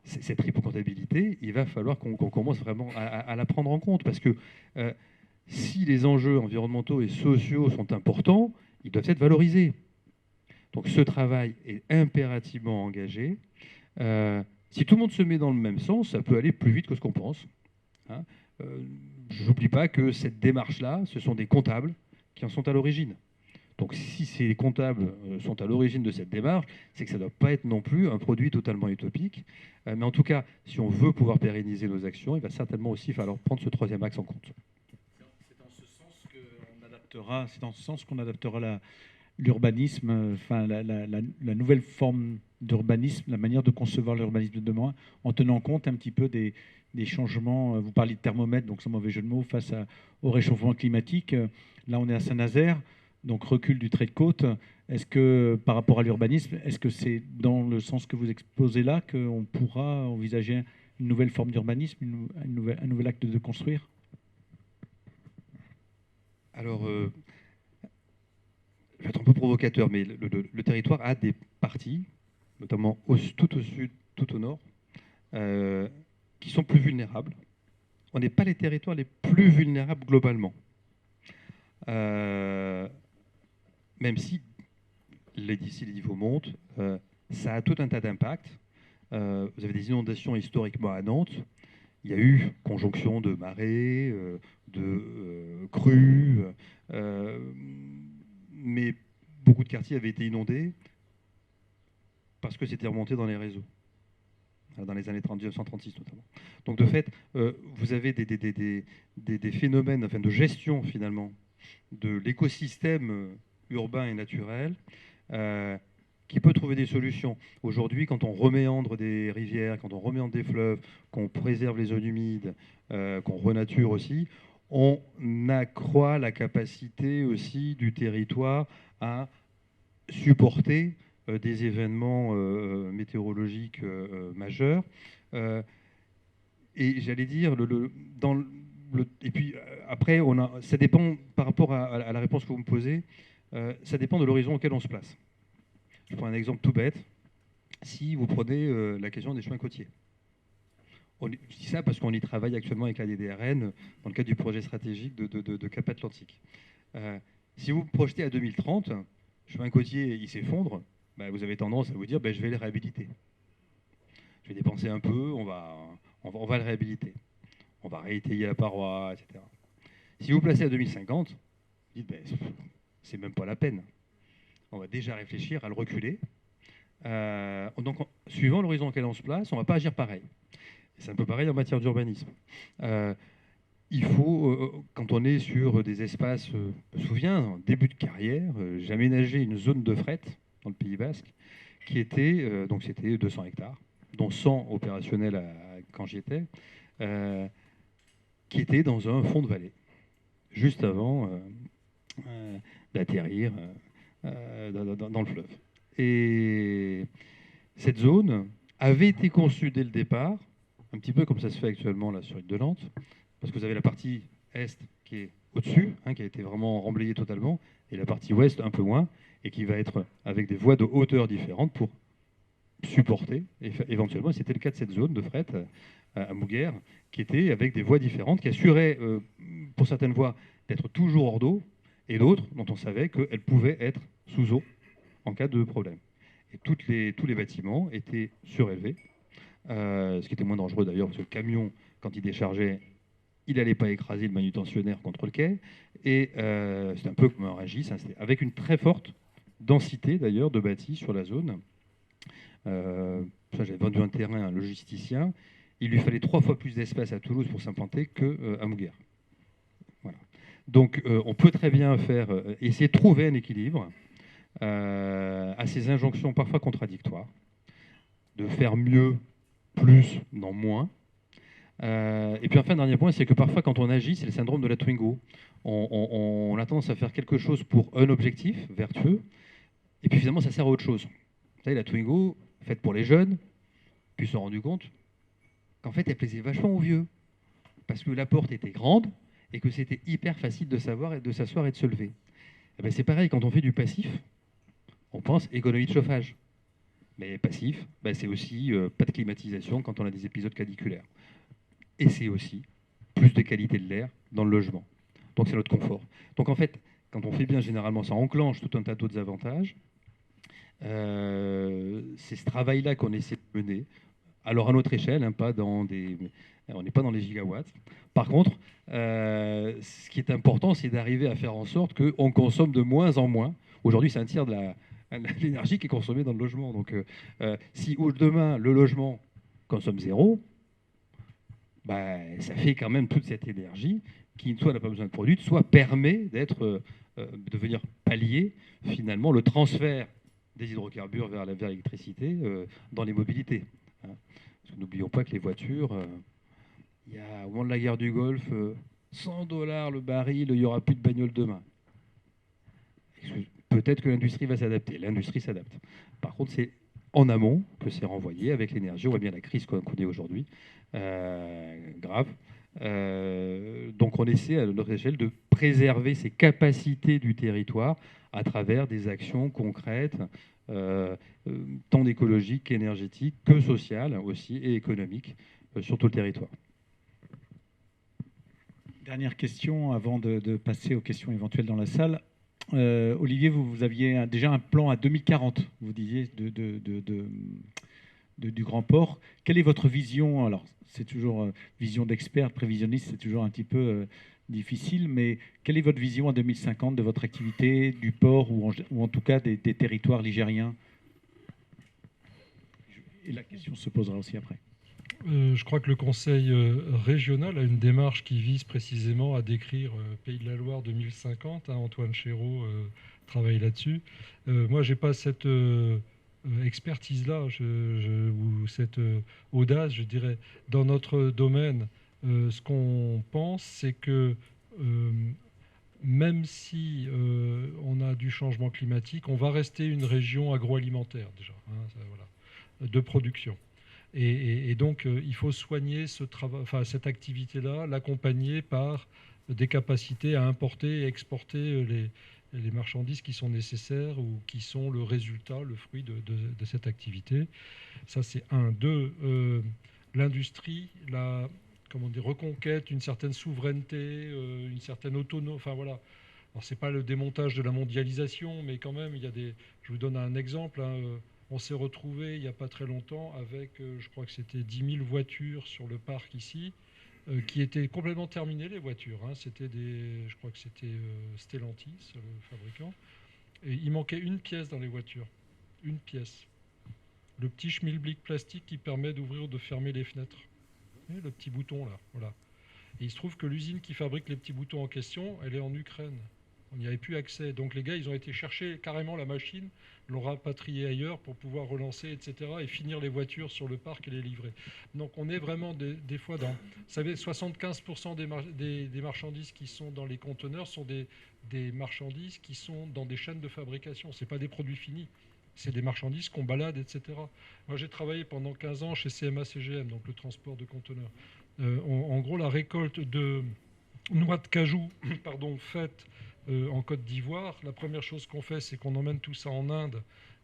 Cette triple comptabilité, il va falloir qu'on commence vraiment à la prendre en compte. Parce que si les enjeux environnementaux et sociaux sont importants, ils doivent être valorisés. Donc, ce travail est impérativement engagé. Si tout le monde se met dans le même sens, ça peut aller plus vite que ce qu'on pense. Hein. Je n'oublie pas que cette démarche-là, ce sont des comptables qui en sont à l'origine. Donc si ces comptables sont à l'origine de cette démarche, c'est que ça ne doit pas être non plus un produit totalement utopique. Mais en tout cas, si on veut pouvoir pérenniser nos actions, il va certainement aussi falloir prendre ce troisième axe en compte. C'est dans ce sens qu'on adaptera, c'est dans ce sens qu'on adaptera l'urbanisme, enfin la nouvelle forme d'urbanisme, la manière de concevoir l'urbanisme de demain, en tenant compte un petit peu des changements. Vous parliez de thermomètre, donc sans mauvais jeu de mots, face au réchauffement climatique. Là, on est à Saint-Nazaire. Donc recul du trait de côte, est-ce que par rapport à l'urbanisme, est-ce que c'est dans le sens que vous exposez là qu'on pourra envisager une nouvelle forme d'urbanisme, un nouvel acte de construire? Alors, je vais être un peu provocateur, mais le territoire a des parties, notamment tout au sud, tout au nord, qui sont plus vulnérables. On n'est pas les territoires les plus vulnérables globalement. Même si les niveaux montent, ça a tout un tas d'impacts. Vous avez des inondations historiquement à Nantes. Il y a eu conjonction de marées, de crues, mais beaucoup de quartiers avaient été inondés parce que c'était remonté dans les réseaux, dans les années 1936 notamment. Donc de fait, vous avez des phénomènes enfin, de gestion finalement de l'écosystème urbain et naturel, qui peut trouver des solutions. Aujourd'hui, quand on reméandre des rivières, quand on reméandre des fleuves, qu'on préserve les zones humides, qu'on renature aussi, on accroît la capacité aussi du territoire à supporter des événements météorologiques majeurs. Et j'allais dire, et puis après, ça dépend par rapport à la réponse que vous me posez, ça dépend de l'horizon auquel on se place. Je prends un exemple tout bête. Si vous prenez la question des chemins côtiers. Je dis ça parce qu'on y travaille actuellement avec la DDRN dans le cadre du projet stratégique de Cap Atlantique. Si vous projetez à 2030, le chemin côtier il s'effondre, bah, vous avez tendance à vous dire bah, je vais le réhabiliter. Je vais dépenser un peu, on va le réhabiliter. On va réétayer la paroi, etc. Si vous placez à 2050, vous dites ben, c'est même pas la peine. On va déjà réfléchir à le reculer. Donc, suivant l'horizon auquel on se place, on ne va pas agir pareil. C'est un peu pareil en matière d'urbanisme. Il faut, quand on est sur des espaces, je me souviens, en début de carrière, j'ai aménagé une zone de fret dans le Pays Basque qui était, donc c'était 200 hectares, dont 100 opérationnels quand j'y étais, qui était dans un fond de vallée, juste avant d'atterrir dans le fleuve. Et cette zone avait été conçue dès le départ, un petit peu comme ça se fait actuellement là, sur l'île de Nantes, parce que vous avez la partie est qui est au-dessus, qui a été vraiment remblayée totalement, et la partie ouest un peu moins, et qui va être avec des voies de hauteur différentes pour supporter, éventuellement, c'était le cas de cette zone de fret à Mouguère, qui était avec des voies différentes, qui assuraient, pour certaines voies, d'être toujours hors d'eau, et d'autres dont on savait qu'elles pouvaient être sous eau en cas de problème. Et tous les bâtiments étaient surélevés, ce qui était moins dangereux d'ailleurs, parce que le camion, quand il déchargeait, il n'allait pas écraser le manutentionnaire contre le quai, et c'était un peu comme un Rungis, avec une très forte densité d'ailleurs de bâtis sur la zone. J'avais vendu un terrain à un logisticien, il lui fallait 3 fois plus d'espace à Toulouse pour s'implanter qu'à Mouguère. Voilà. Donc on peut très bien essayer de trouver un équilibre à ces injonctions parfois contradictoires, de faire mieux, plus, non moins. Et puis enfin, dernier point, c'est que parfois quand on agit, c'est le syndrome de la Twingo. On a tendance à faire quelque chose pour un objectif vertueux, et puis finalement ça sert à autre chose. Vous savez, la Twingo, faite pour les jeunes, puis se sont rendus compte qu'en fait elle plaisait vachement aux vieux, parce que la porte était grande et que c'était hyper facile de s'asseoir et de se lever. Et ben c'est pareil, quand on fait du passif, on pense économie de chauffage. Mais passif, ben c'est aussi pas de climatisation quand on a des épisodes caniculaires. Et c'est aussi plus de qualité de l'air dans le logement. Donc c'est notre confort. Donc en fait, quand on fait bien, généralement, ça enclenche tout un tas d'autres avantages. C'est ce travail-là qu'on essaie de mener. Alors à notre échelle, on n'est pas dans les gigawatts. Par contre, ce qui est important, c'est d'arriver à faire en sorte qu'on consomme de moins en moins. Aujourd'hui, c'est un tiers de l'énergie qui est consommée dans le logement. Donc si demain, le logement consomme zéro, ça fait quand même toute cette énergie qui soit n'a pas besoin de produire, soit permet de venir pallier finalement le transfert des hydrocarbures vers l'électricité dans les mobilités. N'oublions pas que les voitures, au moment de la guerre du Golfe, $100 le baril, il n'y aura plus de bagnole demain. Peut-être que l'industrie va s'adapter. L'industrie s'adapte. Par contre, c'est en amont que c'est renvoyé avec l'énergie. On voit bien la crise qu'on connaît aujourd'hui, grave. Donc on essaie à notre échelle de préserver ces capacités du territoire à travers des actions concrètes, tant écologiques qu'énergétiques, que sociales aussi, et économiques sur tout le territoire. Dernière question avant de passer aux questions éventuelles dans la salle. Olivier, vous aviez déjà un plan à 2040, vous disiez, du Grand Port. Quelle est votre vision? Alors, c'est toujours vision d'expert, prévisionniste, c'est toujours un petit peu difficile, mais quelle est votre vision à 2050 de votre activité, du port ou en tout cas des territoires ligériens? Et la question se posera aussi après. Je crois que le Conseil régional a une démarche qui vise précisément à décrire Pays de la Loire 2050. Antoine Chéreau travaille là-dessus. Moi, je n'ai pas cette expertise-là ou cette audace, je dirais. Dans notre domaine, ce qu'on pense, c'est que même si on a du changement climatique, on va rester une région agroalimentaire déjà, de production. Et donc, il faut soigner cette activité-là, l'accompagner par des capacités à importer et exporter les marchandises qui sont nécessaires ou qui sont le résultat, le fruit de cette activité. Ça, c'est un. Deux, l'industrie, la reconquête, une certaine souveraineté, une certaine autonomie. Enfin, voilà. Alors, ce n'est pas le démontage de la mondialisation, mais quand même, je vous donne un exemple. Hein, on s'est retrouvé il n'y a pas très longtemps avec, je crois que c'était 10 000 voitures sur le parc ici, qui étaient complètement terminées, les voitures. Hein. Je crois que c'était Stellantis, le fabricant. Et il manquait une pièce dans les voitures. Une pièce. Le petit schmilblick plastique qui permet d'ouvrir ou de fermer les fenêtres. Vous voyez, le petit bouton là, voilà. Et il se trouve que l'usine qui fabrique les petits boutons en question, elle est en Ukraine. On n'y avait plus accès. Donc les gars, ils ont été chercher carrément la machine, l'ont rapatriée ailleurs pour pouvoir relancer, etc. et finir les voitures sur le parc et les livrer. Donc on est vraiment des fois dans... Vous savez, 75% des marchandises qui sont dans les conteneurs sont des marchandises qui sont dans des chaînes de fabrication. Ce n'est pas des produits finis. C'est des marchandises qu'on balade, etc. Moi, j'ai travaillé pendant 15 ans chez CMA-CGM, donc le transport de conteneurs. En gros, la récolte de noix de cajou faite en Côte d'Ivoire, la première chose qu'on fait, c'est qu'on emmène tout ça en Inde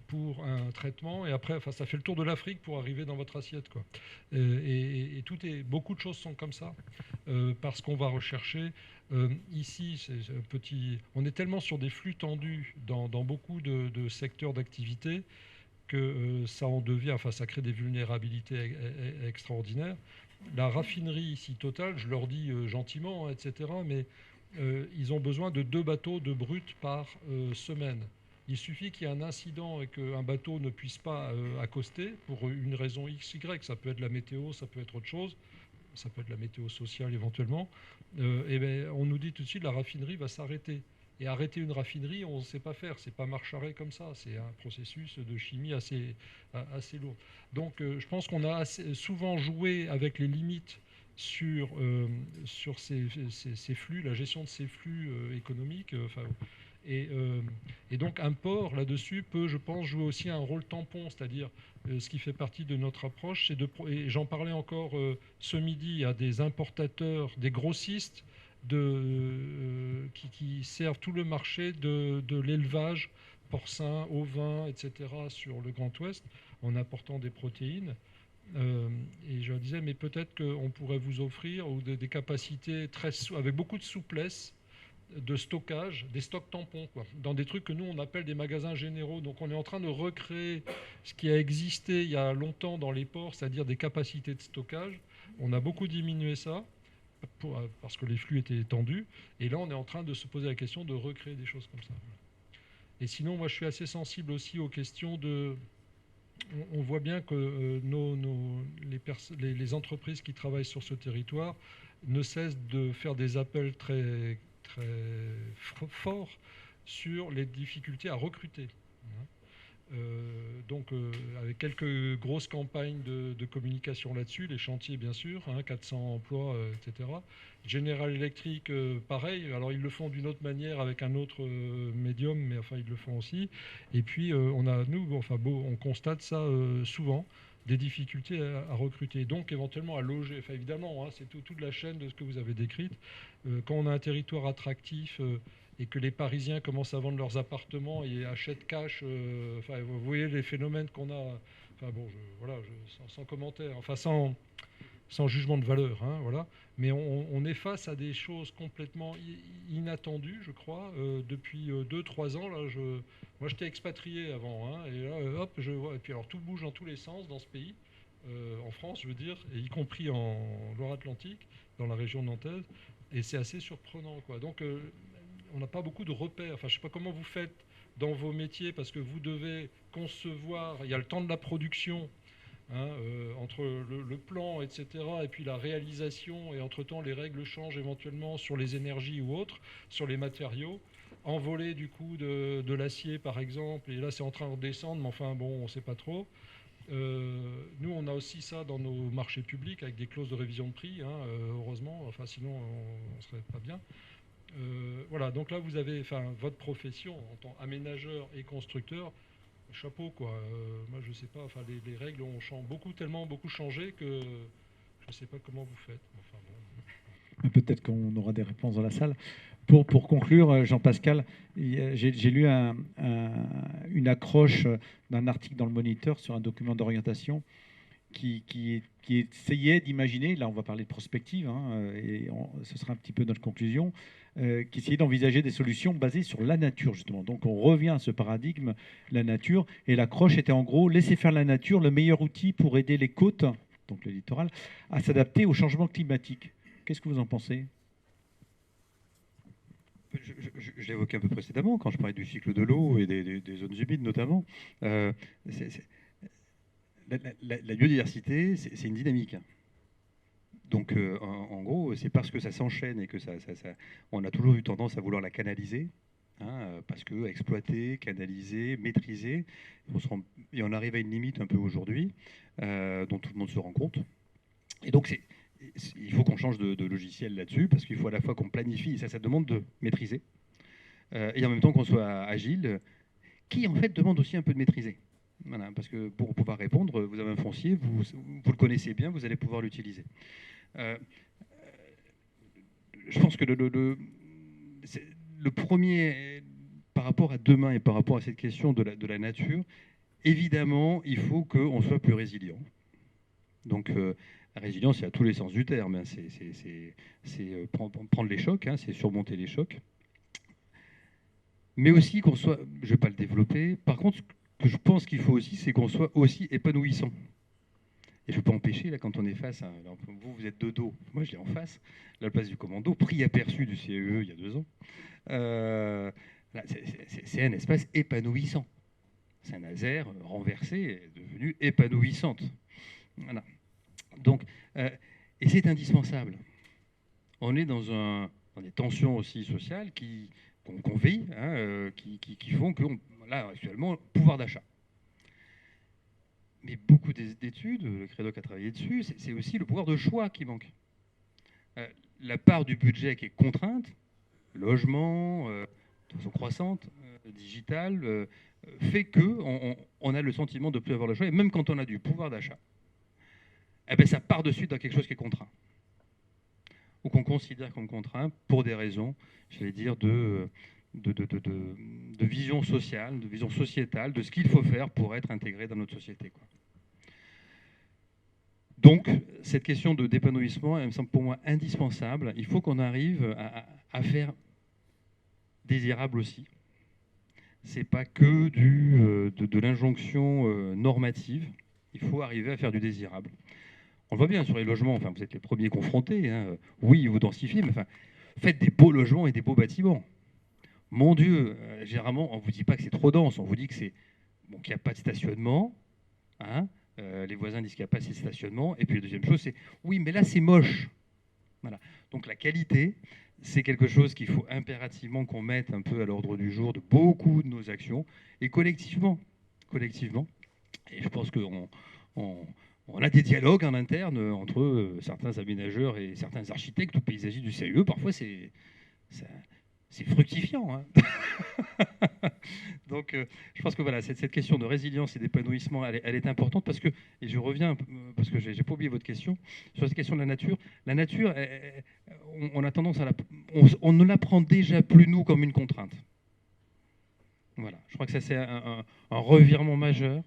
pour un traitement, et après, ça fait le tour de l'Afrique pour arriver dans votre assiette, quoi. Et beaucoup de choses sont comme ça, parce qu'on va rechercher. Ici, on est tellement sur des flux tendus dans beaucoup de secteurs d'activité que ça crée des vulnérabilités extraordinaires. La raffinerie ici Total, je leur dis gentiment, etc., mais ils ont besoin de 2 bateaux de brut par semaine. Il suffit qu'il y ait un incident et qu'un bateau ne puisse pas accoster pour une raison X, Y. Ça peut être la météo, ça peut être autre chose, ça peut être la météo sociale éventuellement. On nous dit tout de suite la raffinerie va s'arrêter. Et arrêter une raffinerie, on ne sait pas faire. C'est pas marche-arrêt comme ça. C'est un processus de chimie assez lourd. Donc je pense qu'on a souvent joué avec les limites sur ces flux, la gestion de ces flux économiques. Et donc un port là-dessus peut, je pense, jouer aussi un rôle tampon, c'est-à-dire ce qui fait partie de notre approche, et j'en parlais encore ce midi à des importateurs, des grossistes qui servent tout le marché de l'élevage porcin, ovin, etc. sur le Grand Ouest en apportant des protéines. Et je leur disais, mais peut-être qu'on pourrait vous offrir des capacités avec beaucoup de souplesse de stockage, des stocks tampons, quoi, dans des trucs que nous on appelle des magasins généraux. Donc on est en train de recréer ce qui a existé il y a longtemps dans les ports, c'est-à-dire des capacités de stockage. On a beaucoup diminué ça parce que les flux étaient tendus. Et là on est en train de se poser la question de recréer des choses comme ça. Et sinon, moi je suis assez sensible aussi aux questions de... On voit bien que les entreprises qui travaillent sur ce territoire ne cessent de faire des appels très fort sur les difficultés à recruter. Avec quelques grosses campagnes de communication là-dessus, les chantiers bien sûr, 400 emplois, etc. General Electric, pareil, alors ils le font d'une autre manière avec un autre médium, mais enfin ils le font aussi. Et puis on constate ça souvent, des difficultés à recruter, donc éventuellement à loger. Enfin évidemment, c'est toute la chaîne de ce que vous avez décrite. Quand on a un territoire attractif et que les Parisiens commencent à vendre leurs appartements et achètent cash, vous voyez les phénomènes qu'on a. Enfin bon, sans commentaire, enfin sans jugement de valeur, voilà. Mais on est face à des choses complètement inattendues, je crois, depuis 2-3 ans. Là, moi, j'étais expatrié avant, et là, hop, je vois. Et puis alors, tout bouge dans tous les sens dans ce pays, en France, je veux dire, et y compris en Loire-Atlantique, dans la région nantaise, et c'est assez surprenant, quoi. Donc, on n'a pas beaucoup de repères. Enfin, je sais pas comment vous faites dans vos métiers, parce que vous devez concevoir. Il y a le temps de la production. Entre le plan, etc., et puis la réalisation, et entre-temps, les règles changent éventuellement sur les énergies ou autres, sur les matériaux. Envoler du coup de l'acier, par exemple, et là, c'est en train de redescendre, mais enfin, bon, on ne sait pas trop. Nous, on a aussi ça dans nos marchés publics, avec des clauses de révision de prix, heureusement, enfin, sinon, on ne serait pas bien. Voilà, donc là, vous avez votre profession en tant qu'aménageur et constructeur. Chapeau, quoi. Moi, je sais pas. Enfin, les règles ont tellement beaucoup changé que je sais pas comment vous faites. Enfin, bon. Peut-être qu'on aura des réponses dans la salle. Pour conclure, Jean-Pascal, j'ai lu une accroche d'un article dans le Moniteur sur un document d'orientation qui essayait d'imaginer, là on va parler de prospective, hein, ce sera un petit peu notre conclusion, qui essayait d'envisager des solutions basées sur la nature justement. Donc on revient à ce paradigme, la nature, et l'accroche était en gros laisser faire la nature, le meilleur outil pour aider les côtes, donc le littoral, à s'adapter au changement climatique. Qu'est-ce que vous en pensez ? Je l'évoquais un peu précédemment quand je parlais du cycle de l'eau et des zones humides notamment. La biodiversité, c'est une dynamique. Donc, en gros, c'est parce que ça s'enchaîne et que on a toujours eu tendance à vouloir la canaliser, hein, parce que exploiter, canaliser, maîtriser, et on arrive à une limite un peu aujourd'hui, dont tout le monde se rend compte. Et donc, il faut qu'on change de logiciel là-dessus, parce qu'il faut à la fois qu'on planifie, et ça demande de maîtriser, et en même temps qu'on soit agile, qui en fait demande aussi un peu de maîtriser. Voilà, parce que pour pouvoir répondre, vous avez un foncier, vous le connaissez bien, vous allez pouvoir l'utiliser. Je pense que le premier, par rapport à demain et par rapport à cette question de la nature, évidemment, il faut qu'on soit plus résilient. Donc, la résilience, c'est à tous les sens du terme. Hein. C'est prendre les chocs, hein, c'est surmonter les chocs. Mais aussi qu'on soit, je ne vais pas le développer, par contre, ce que je pense qu'il faut aussi, c'est qu'on soit aussi épanouissant. Et je ne peux pas empêcher, là, quand on est face à... Alors, vous êtes de dos, moi je l'ai en face, la place du commando, prix aperçu du CEE il y a 2 ans. C'est un espace épanouissant. Saint-Nazaire, renversée, est devenue épanouissante. Voilà. Donc, et c'est indispensable. On est dans des tensions aussi sociales qu'on vit, hein, qui font que, là, actuellement, pouvoir d'achat. Mais beaucoup d'études, le Crédoc a travaillé dessus, c'est aussi le pouvoir de choix qui manque. La part du budget qui est contrainte, logement, de façon croissante, digitale, fait qu'on a le sentiment de ne plus avoir le choix, et même quand on a du pouvoir d'achat, eh ben, ça part de suite dans quelque chose qui est contraint, ou qu'on considère comme contraint pour des raisons, j'allais dire, de vision sociale, de vision sociétale, de ce qu'il faut faire pour être intégré dans notre société, quoi. Donc, cette question de d'épanouissement, elle me semble pour moi indispensable. Il faut qu'on arrive à faire désirable aussi. C'est pas que de l'injonction normative. Il faut arriver à faire du désirable. On le voit bien sur les logements, enfin, vous êtes les premiers confrontés. Hein. Oui, vous densifiez, mais enfin, faites des beaux logements et des beaux bâtiments. Mon Dieu, généralement, on ne vous dit pas que c'est trop dense, on vous dit que qu'il n'y a pas de stationnement. Hein, les voisins disent qu'il n'y a pas assez de stationnement. Et puis la deuxième chose, c'est oui, mais là, c'est moche. Voilà. Donc la qualité, c'est quelque chose qu'il faut impérativement qu'on mette un peu à l'ordre du jour de beaucoup de nos actions, et collectivement. Et je pense qu'on a des dialogues en interne entre certains aménageurs et certains architectes ou paysagistes du CAE. Parfois, c'est fructifiant. Hein. Donc, je pense que voilà, cette question de résilience et d'épanouissement, elle est importante parce que, et je reviens, parce que j'ai pas oublié votre question, sur cette question de la nature. La nature, on a tendance on ne la prend déjà plus, nous, comme une contrainte. Voilà, je crois que ça, c'est un revirement majeur.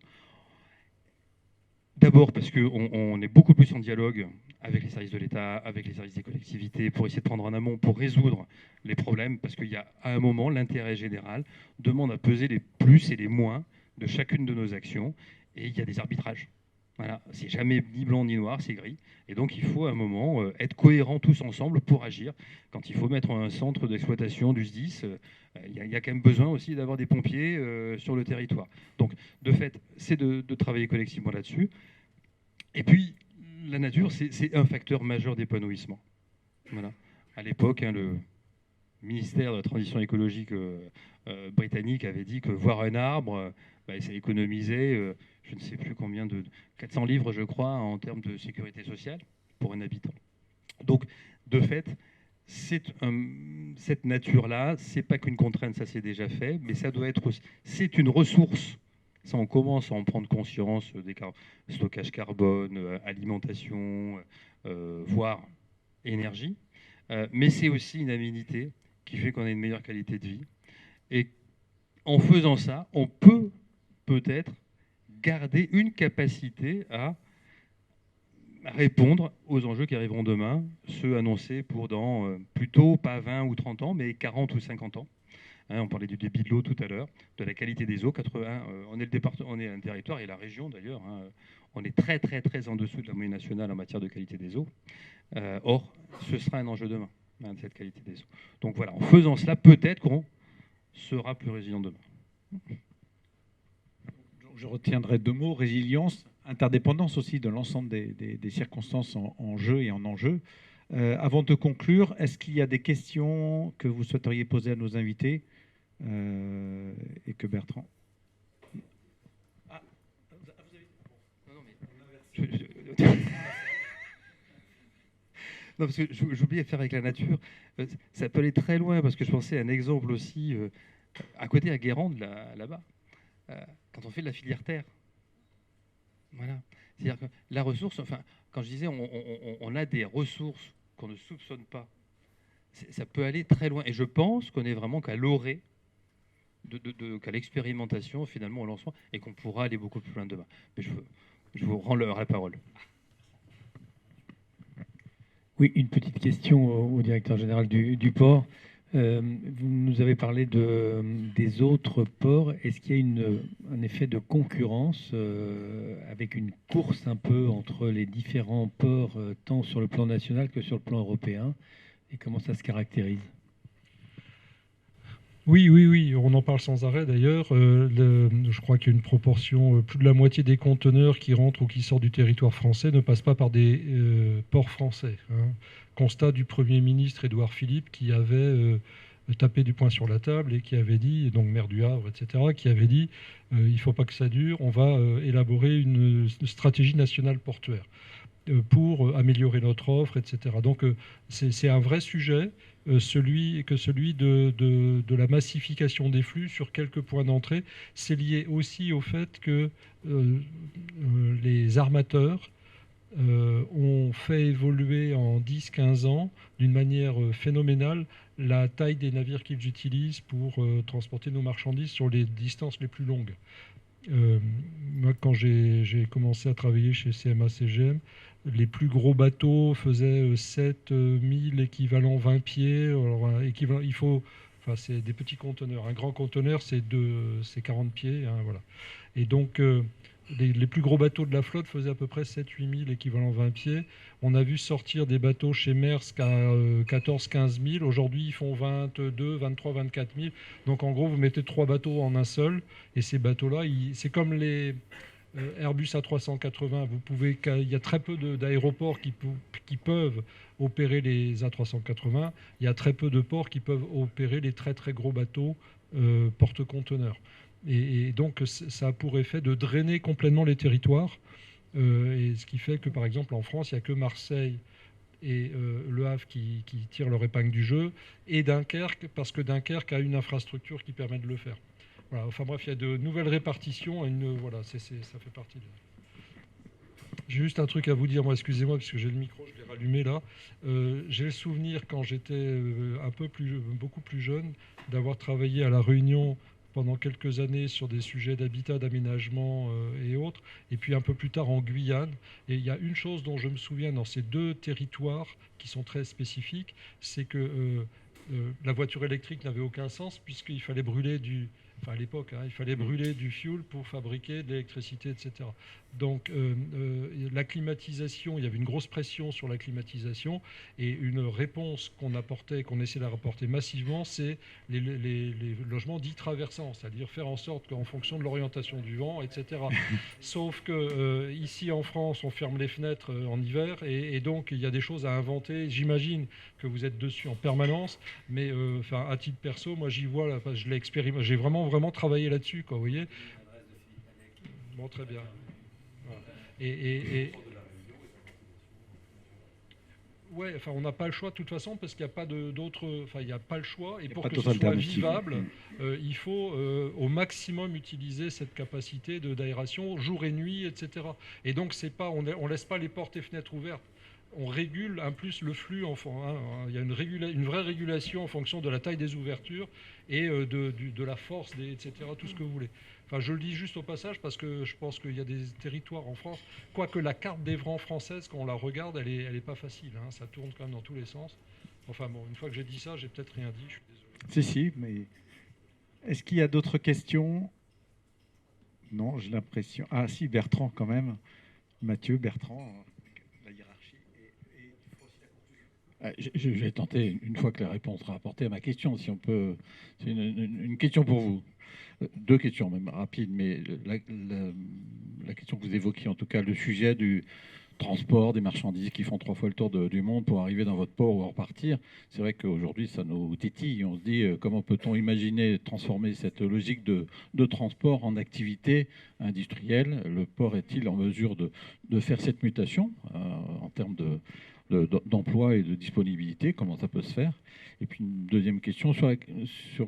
D'abord parce qu'on est beaucoup plus en dialogue avec les services de l'État, avec les services des collectivités, pour essayer de prendre en amont, pour résoudre les problèmes, parce qu'il y a à un moment, l'intérêt général demande à peser les plus et les moins de chacune de nos actions, et il y a des arbitrages. Voilà, c'est jamais ni blanc ni noir, c'est gris. Et donc il faut à un moment être cohérents tous ensemble pour agir. Quand il faut mettre un centre d'exploitation du SDIS, il y a quand même besoin aussi d'avoir des pompiers sur le territoire. Donc de fait, c'est de travailler collectivement là-dessus. Et puis la nature, c'est un facteur majeur d'épanouissement. Voilà. À l'époque, hein, le ministère de la Transition écologique britannique avait dit que voir un arbre, ça économisait, je ne sais plus combien, de 400 livres, je crois, en termes de sécurité sociale pour un habitant. Donc, de fait, cette nature-là, c'est pas qu'une contrainte, ça c'est déjà fait, mais ça doit être aussi, c'est une ressource. Ça, on commence à en prendre conscience, des stockage carbone, alimentation, voire énergie. Mais c'est aussi une aménité qui fait qu'on a une meilleure qualité de vie. Et en faisant ça, on peut peut-être garder une capacité à répondre aux enjeux qui arriveront demain, ceux annoncés pour dans plutôt pas 20 ou 30 ans, mais 40 ou 50 ans. On parlait du débit de l'eau tout à l'heure, de la qualité des eaux. On est un territoire, et la région d'ailleurs, on est très très très en dessous de la moyenne nationale en matière de qualité des eaux. Or, ce sera un enjeu demain, cette qualité des eaux. Donc voilà, en faisant cela, peut-être qu'on sera plus résilient demain. Je retiendrai 2 mots, résilience, interdépendance aussi de l'ensemble des circonstances en jeu et en enjeu. Avant de conclure, est-ce qu'il y a des questions que vous souhaiteriez poser à nos invités et que Bertrand... Ah, vous avez... Non, parce que j'oubliais de faire avec la nature. Ça peut aller très loin, parce que je pensais à un exemple aussi, à côté à Guérande, là-bas, quand on fait de la filière terre. Voilà. C'est-à-dire que la ressource, enfin, quand je disais on a des ressources qu'on ne soupçonne pas, ça peut aller très loin. Et je pense qu'on est vraiment qu'à l'orée, qu'à l'expérimentation, finalement, au lancement, et qu'on pourra aller beaucoup plus loin demain. Mais je vous rends la parole. Oui, une petite question au directeur général du port. Vous nous avez parlé des autres ports. Est-ce qu'il y a un effet de concurrence avec une course un peu entre les différents ports, tant sur le plan national que sur le plan européen? Et comment ça se caractérise? Oui, on en parle sans arrêt d'ailleurs. Je crois qu'il y a une proportion, plus de la moitié des conteneurs qui rentrent ou qui sortent du territoire français ne passent pas par des ports français. Constat du Premier ministre Édouard Philippe qui avait tapé du poing sur la table et qui avait dit, donc maire du Havre, etc., qui avait dit il ne faut pas que ça dure, on va élaborer une stratégie nationale portuaire pour améliorer notre offre, etc. Donc c'est un vrai sujet. Celui de la massification des flux sur quelques points d'entrée. C'est lié aussi au fait que les armateurs ont fait évoluer en 10-15 ans d'une manière phénoménale la taille des navires qu'ils utilisent pour transporter nos marchandises sur les distances les plus longues. Moi, quand j'ai commencé à travailler chez CMA-CGM, les plus gros bateaux faisaient 7000 équivalents 20 pieds. Alors, c'est des petits conteneurs. Un grand conteneur, c'est 40 pieds. Voilà. Et donc, les plus gros bateaux de la flotte faisaient à peu près 7-8 000 équivalents 20 pieds. On a vu sortir des bateaux chez Maersk à 14-15 000. Aujourd'hui, ils font 22, 23, 24 000. Donc, en gros, vous mettez 3 bateaux en un seul. Et ces bateaux-là, c'est comme les Airbus A380. Il y a très peu d'aéroports qui peuvent opérer les A380. Il y a très peu de ports qui peuvent opérer les très, très gros bateaux porte-conteneurs. Et donc, ça a pour effet de drainer complètement les territoires. Et ce qui fait que, par exemple, en France, il n'y a que Marseille et Le Havre qui tirent leur épingle du jeu, et Dunkerque, parce que Dunkerque a une infrastructure qui permet de le faire. Voilà. Enfin bref, il y a de nouvelles répartitions. Ça fait partie de... J'ai juste un truc à vous dire, moi, excusez-moi, parce que j'ai le micro, je l'ai rallumé là. J'ai le souvenir, quand j'étais beaucoup plus jeune, d'avoir travaillé à La Réunion pendant quelques années sur des sujets d'habitat, d'aménagement et autres, et puis un peu plus tard en Guyane. Et il y a une chose dont je me souviens dans ces deux territoires qui sont très spécifiques, c'est que la voiture électrique n'avait aucun sens puisqu'il fallait brûler à l'époque, il fallait brûler du fuel pour fabriquer de l'électricité, etc. Donc la climatisation, il y avait une grosse pression sur la climatisation, et une réponse qu'on apportait, qu'on essayait de rapporter massivement, c'est les logements dits traversants, c'est-à-dire faire en sorte qu'en fonction de l'orientation du vent, etc. Sauf que ici en France, on ferme les fenêtres en hiver, et donc il y a des choses à inventer. J'imagine que vous êtes dessus en permanence, mais à titre perso, moi j'y vois, là, je l'ai expérimenté, j'ai vraiment travaillé là-dessus, quoi, vous voyez. Bon, très bien. Voilà. Ouais, on n'a pas le choix de toute façon, parce qu'il n'y a pas d'autre, il n'y a pas le choix, et pour que ce soit vivable, il faut au maximum utiliser cette capacité d'aération jour et nuit, etc. Et donc c'est pas, on laisse pas les portes et fenêtres ouvertes. on régule un plus le flux. Il y a une vraie régulation en fonction de la taille des ouvertures et de la force, etc., tout ce que vous voulez. Enfin, je le dis juste au passage parce que je pense qu'il y a des territoires en France, quoique la carte d'Evran française, quand on la regarde, elle est pas facile, hein, ça tourne quand même dans tous les sens. Enfin bon, une fois que j'ai dit ça, j'ai peut-être rien dit, je suis désolé. Si, mais est-ce qu'il y a d'autres questions? Non, j'ai l'impression. Ah si, Bertrand quand même. Mathieu, Bertrand, la hiérarchie. Je vais tenter, une fois que la réponse sera apportée à ma question, si on peut. C'est une question pour vous. Deux questions même rapides, mais la question que vous évoquiez, en tout cas, le sujet du transport des marchandises qui font 3 fois le tour du monde pour arriver dans votre port ou en repartir. C'est vrai qu'aujourd'hui, ça nous tétille. On se dit comment peut-on imaginer transformer cette logique de transport en activité industrielle? Le port est-il en mesure de faire cette mutation en termes d'emploi et de disponibilité? Comment ça peut se faire? Et puis une deuxième question sur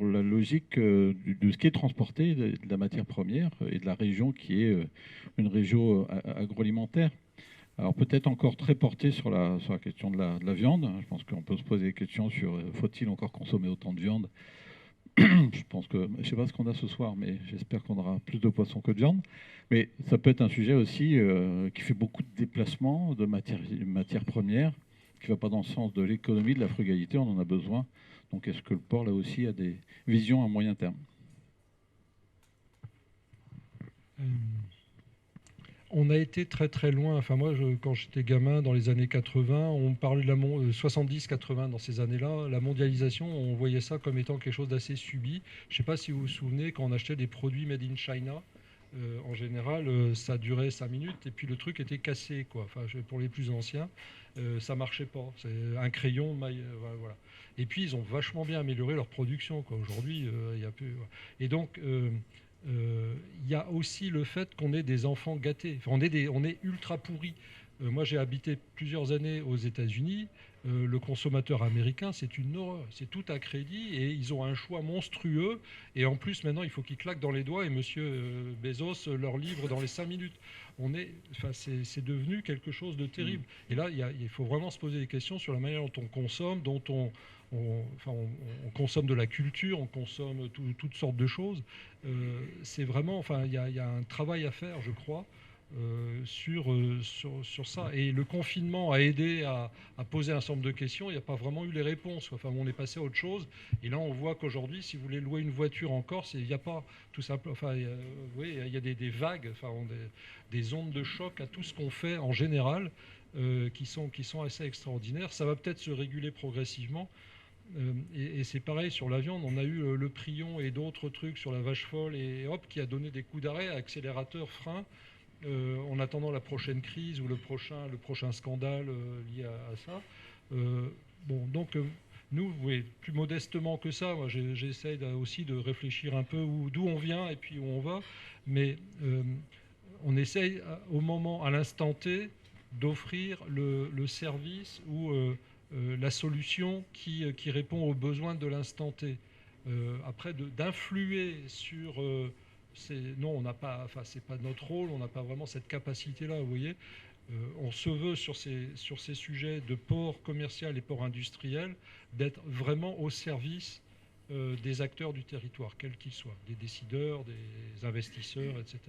la logique de ce qui est transporté, de la matière première et de la région qui est une région agroalimentaire. Alors peut-être encore très porté sur la question de la viande. Je pense qu'on peut se poser des questions sur faut-il encore consommer autant de viande? Je pense que, je ne sais pas ce qu'on a ce soir, mais j'espère qu'on aura plus de poissons que de viande. Mais ça peut être un sujet aussi qui fait beaucoup de déplacements de matières premières, qui ne va pas dans le sens de l'économie, de la frugalité, on en a besoin. Donc est-ce que le port, là aussi, a des visions à moyen terme? On a été très très loin. Enfin moi, quand j'étais gamin dans les années 80, on parlait de la 70-80 dans ces années-là. La mondialisation, on voyait ça comme étant quelque chose d'assez subi. Je ne sais pas si vous vous souvenez, quand on achetait des produits made in China, en général, ça durait 5 minutes et puis le truc était cassé, quoi. Enfin, pour les plus anciens, ça marchait pas. C'est un crayon, voilà. Et puis ils ont vachement bien amélioré leur production, quoi. Aujourd'hui, il y a plus. Et donc il y a aussi le fait qu'on est des enfants gâtés. Enfin, on est ultra pourris. Moi, j'ai habité plusieurs années aux États-Unis. Le consommateur américain, c'est une horreur. C'est tout à crédit et ils ont un choix monstrueux. Et en plus, maintenant, il faut qu'ils claquent dans les doigts et monsieur Bezos leur livre dans les 5 minutes. C'est devenu quelque chose de terrible. Et là, il faut vraiment se poser des questions sur la manière dont on consomme, dont on consomme de la culture, on consomme toutes sortes de choses. C'est vraiment, il y a un travail à faire, je crois, sur ça. Et le confinement a aidé à poser un certain nombre de questions. Il n'y a pas vraiment eu les réponses. Enfin, on est passé à autre chose. Et là, on voit qu'aujourd'hui, si vous voulez louer une voiture en Corse, il n'y a pas tout simplement. Enfin, il y a des vagues, des ondes de choc à tout ce qu'on fait en général, qui sont assez extraordinaires. Ça va peut-être se réguler progressivement. Et c'est pareil sur la viande, on a eu le prion et d'autres trucs sur la vache folle et hop, qui a donné des coups d'arrêt, accélérateur, frein, en attendant la prochaine crise ou le prochain scandale lié à ça. Donc nous, plus modestement que ça, moi j'essaie aussi de réfléchir un peu d'où on vient et puis où on va, mais on essaye à l'instant T d'offrir le service ou la solution qui répond aux besoins de l'instant T. Après, d'influer sur... non, on n'a pas... Enfin, c'est pas notre rôle, on n'a pas vraiment cette capacité-là, vous voyez. On se veut, sur ces sujets de port commercial et port industriel, d'être vraiment au service des acteurs du territoire, quels qu'ils soient, des décideurs, des investisseurs, etc.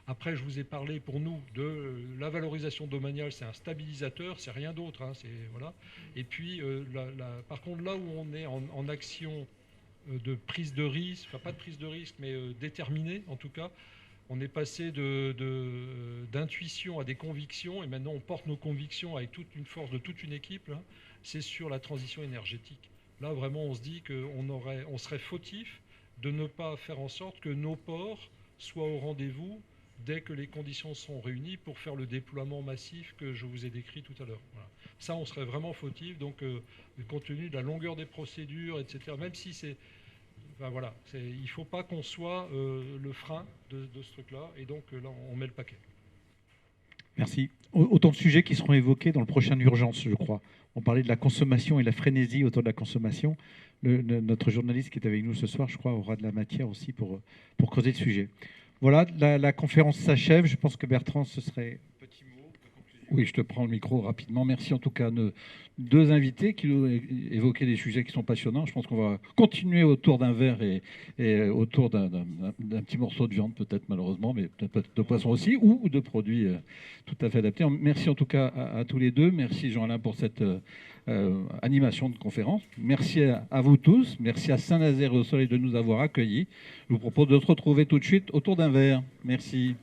Après, je vous ai parlé pour nous de la valorisation domaniale, c'est un stabilisateur, c'est rien d'autre. Hein, voilà. Et puis, par contre, là où on est en action de prise de risque, enfin pas de prise de risque, mais déterminée en tout cas, on est passé d'intuition à des convictions, et maintenant on porte nos convictions avec toute une force de toute une équipe, hein, c'est sur la transition énergétique. Là, vraiment, on se dit qu'on serait fautif de ne pas faire en sorte que nos ports soient au rendez-vous dès que les conditions sont réunies pour faire le déploiement massif que je vous ai décrit tout à l'heure. Voilà. Ça, on serait vraiment fautif, donc compte tenu de la longueur des procédures, etc., même si c'est... Enfin, voilà, il ne faut pas qu'on soit le frein de ce truc-là, et donc là, on met le paquet. Merci. Autant de sujets qui seront évoqués dans le prochain Urgence, je crois. On parlait de la consommation et la frénésie autour de la consommation. Notre journaliste qui est avec nous ce soir, je crois, aura de la matière aussi pour creuser le sujet. Voilà, la conférence s'achève. Je pense que Bertrand, ce serait un petit mot de conclusion. Oui, je te prends le micro rapidement. Merci en tout cas à nos deux invités qui nous évoquaient des sujets qui sont passionnants. Je pense qu'on va continuer autour d'un verre et autour d'un petit morceau de viande peut-être malheureusement, mais peut-être de poisson aussi ou de produits tout à fait adaptés. Merci en tout cas à tous les deux. Merci Jean-Alain pour cette animation de conférence. Merci à vous tous. Merci à Saint-Nazaire et au Soleil de nous avoir accueillis. Je vous propose de se retrouver tout de suite autour d'un verre. Merci.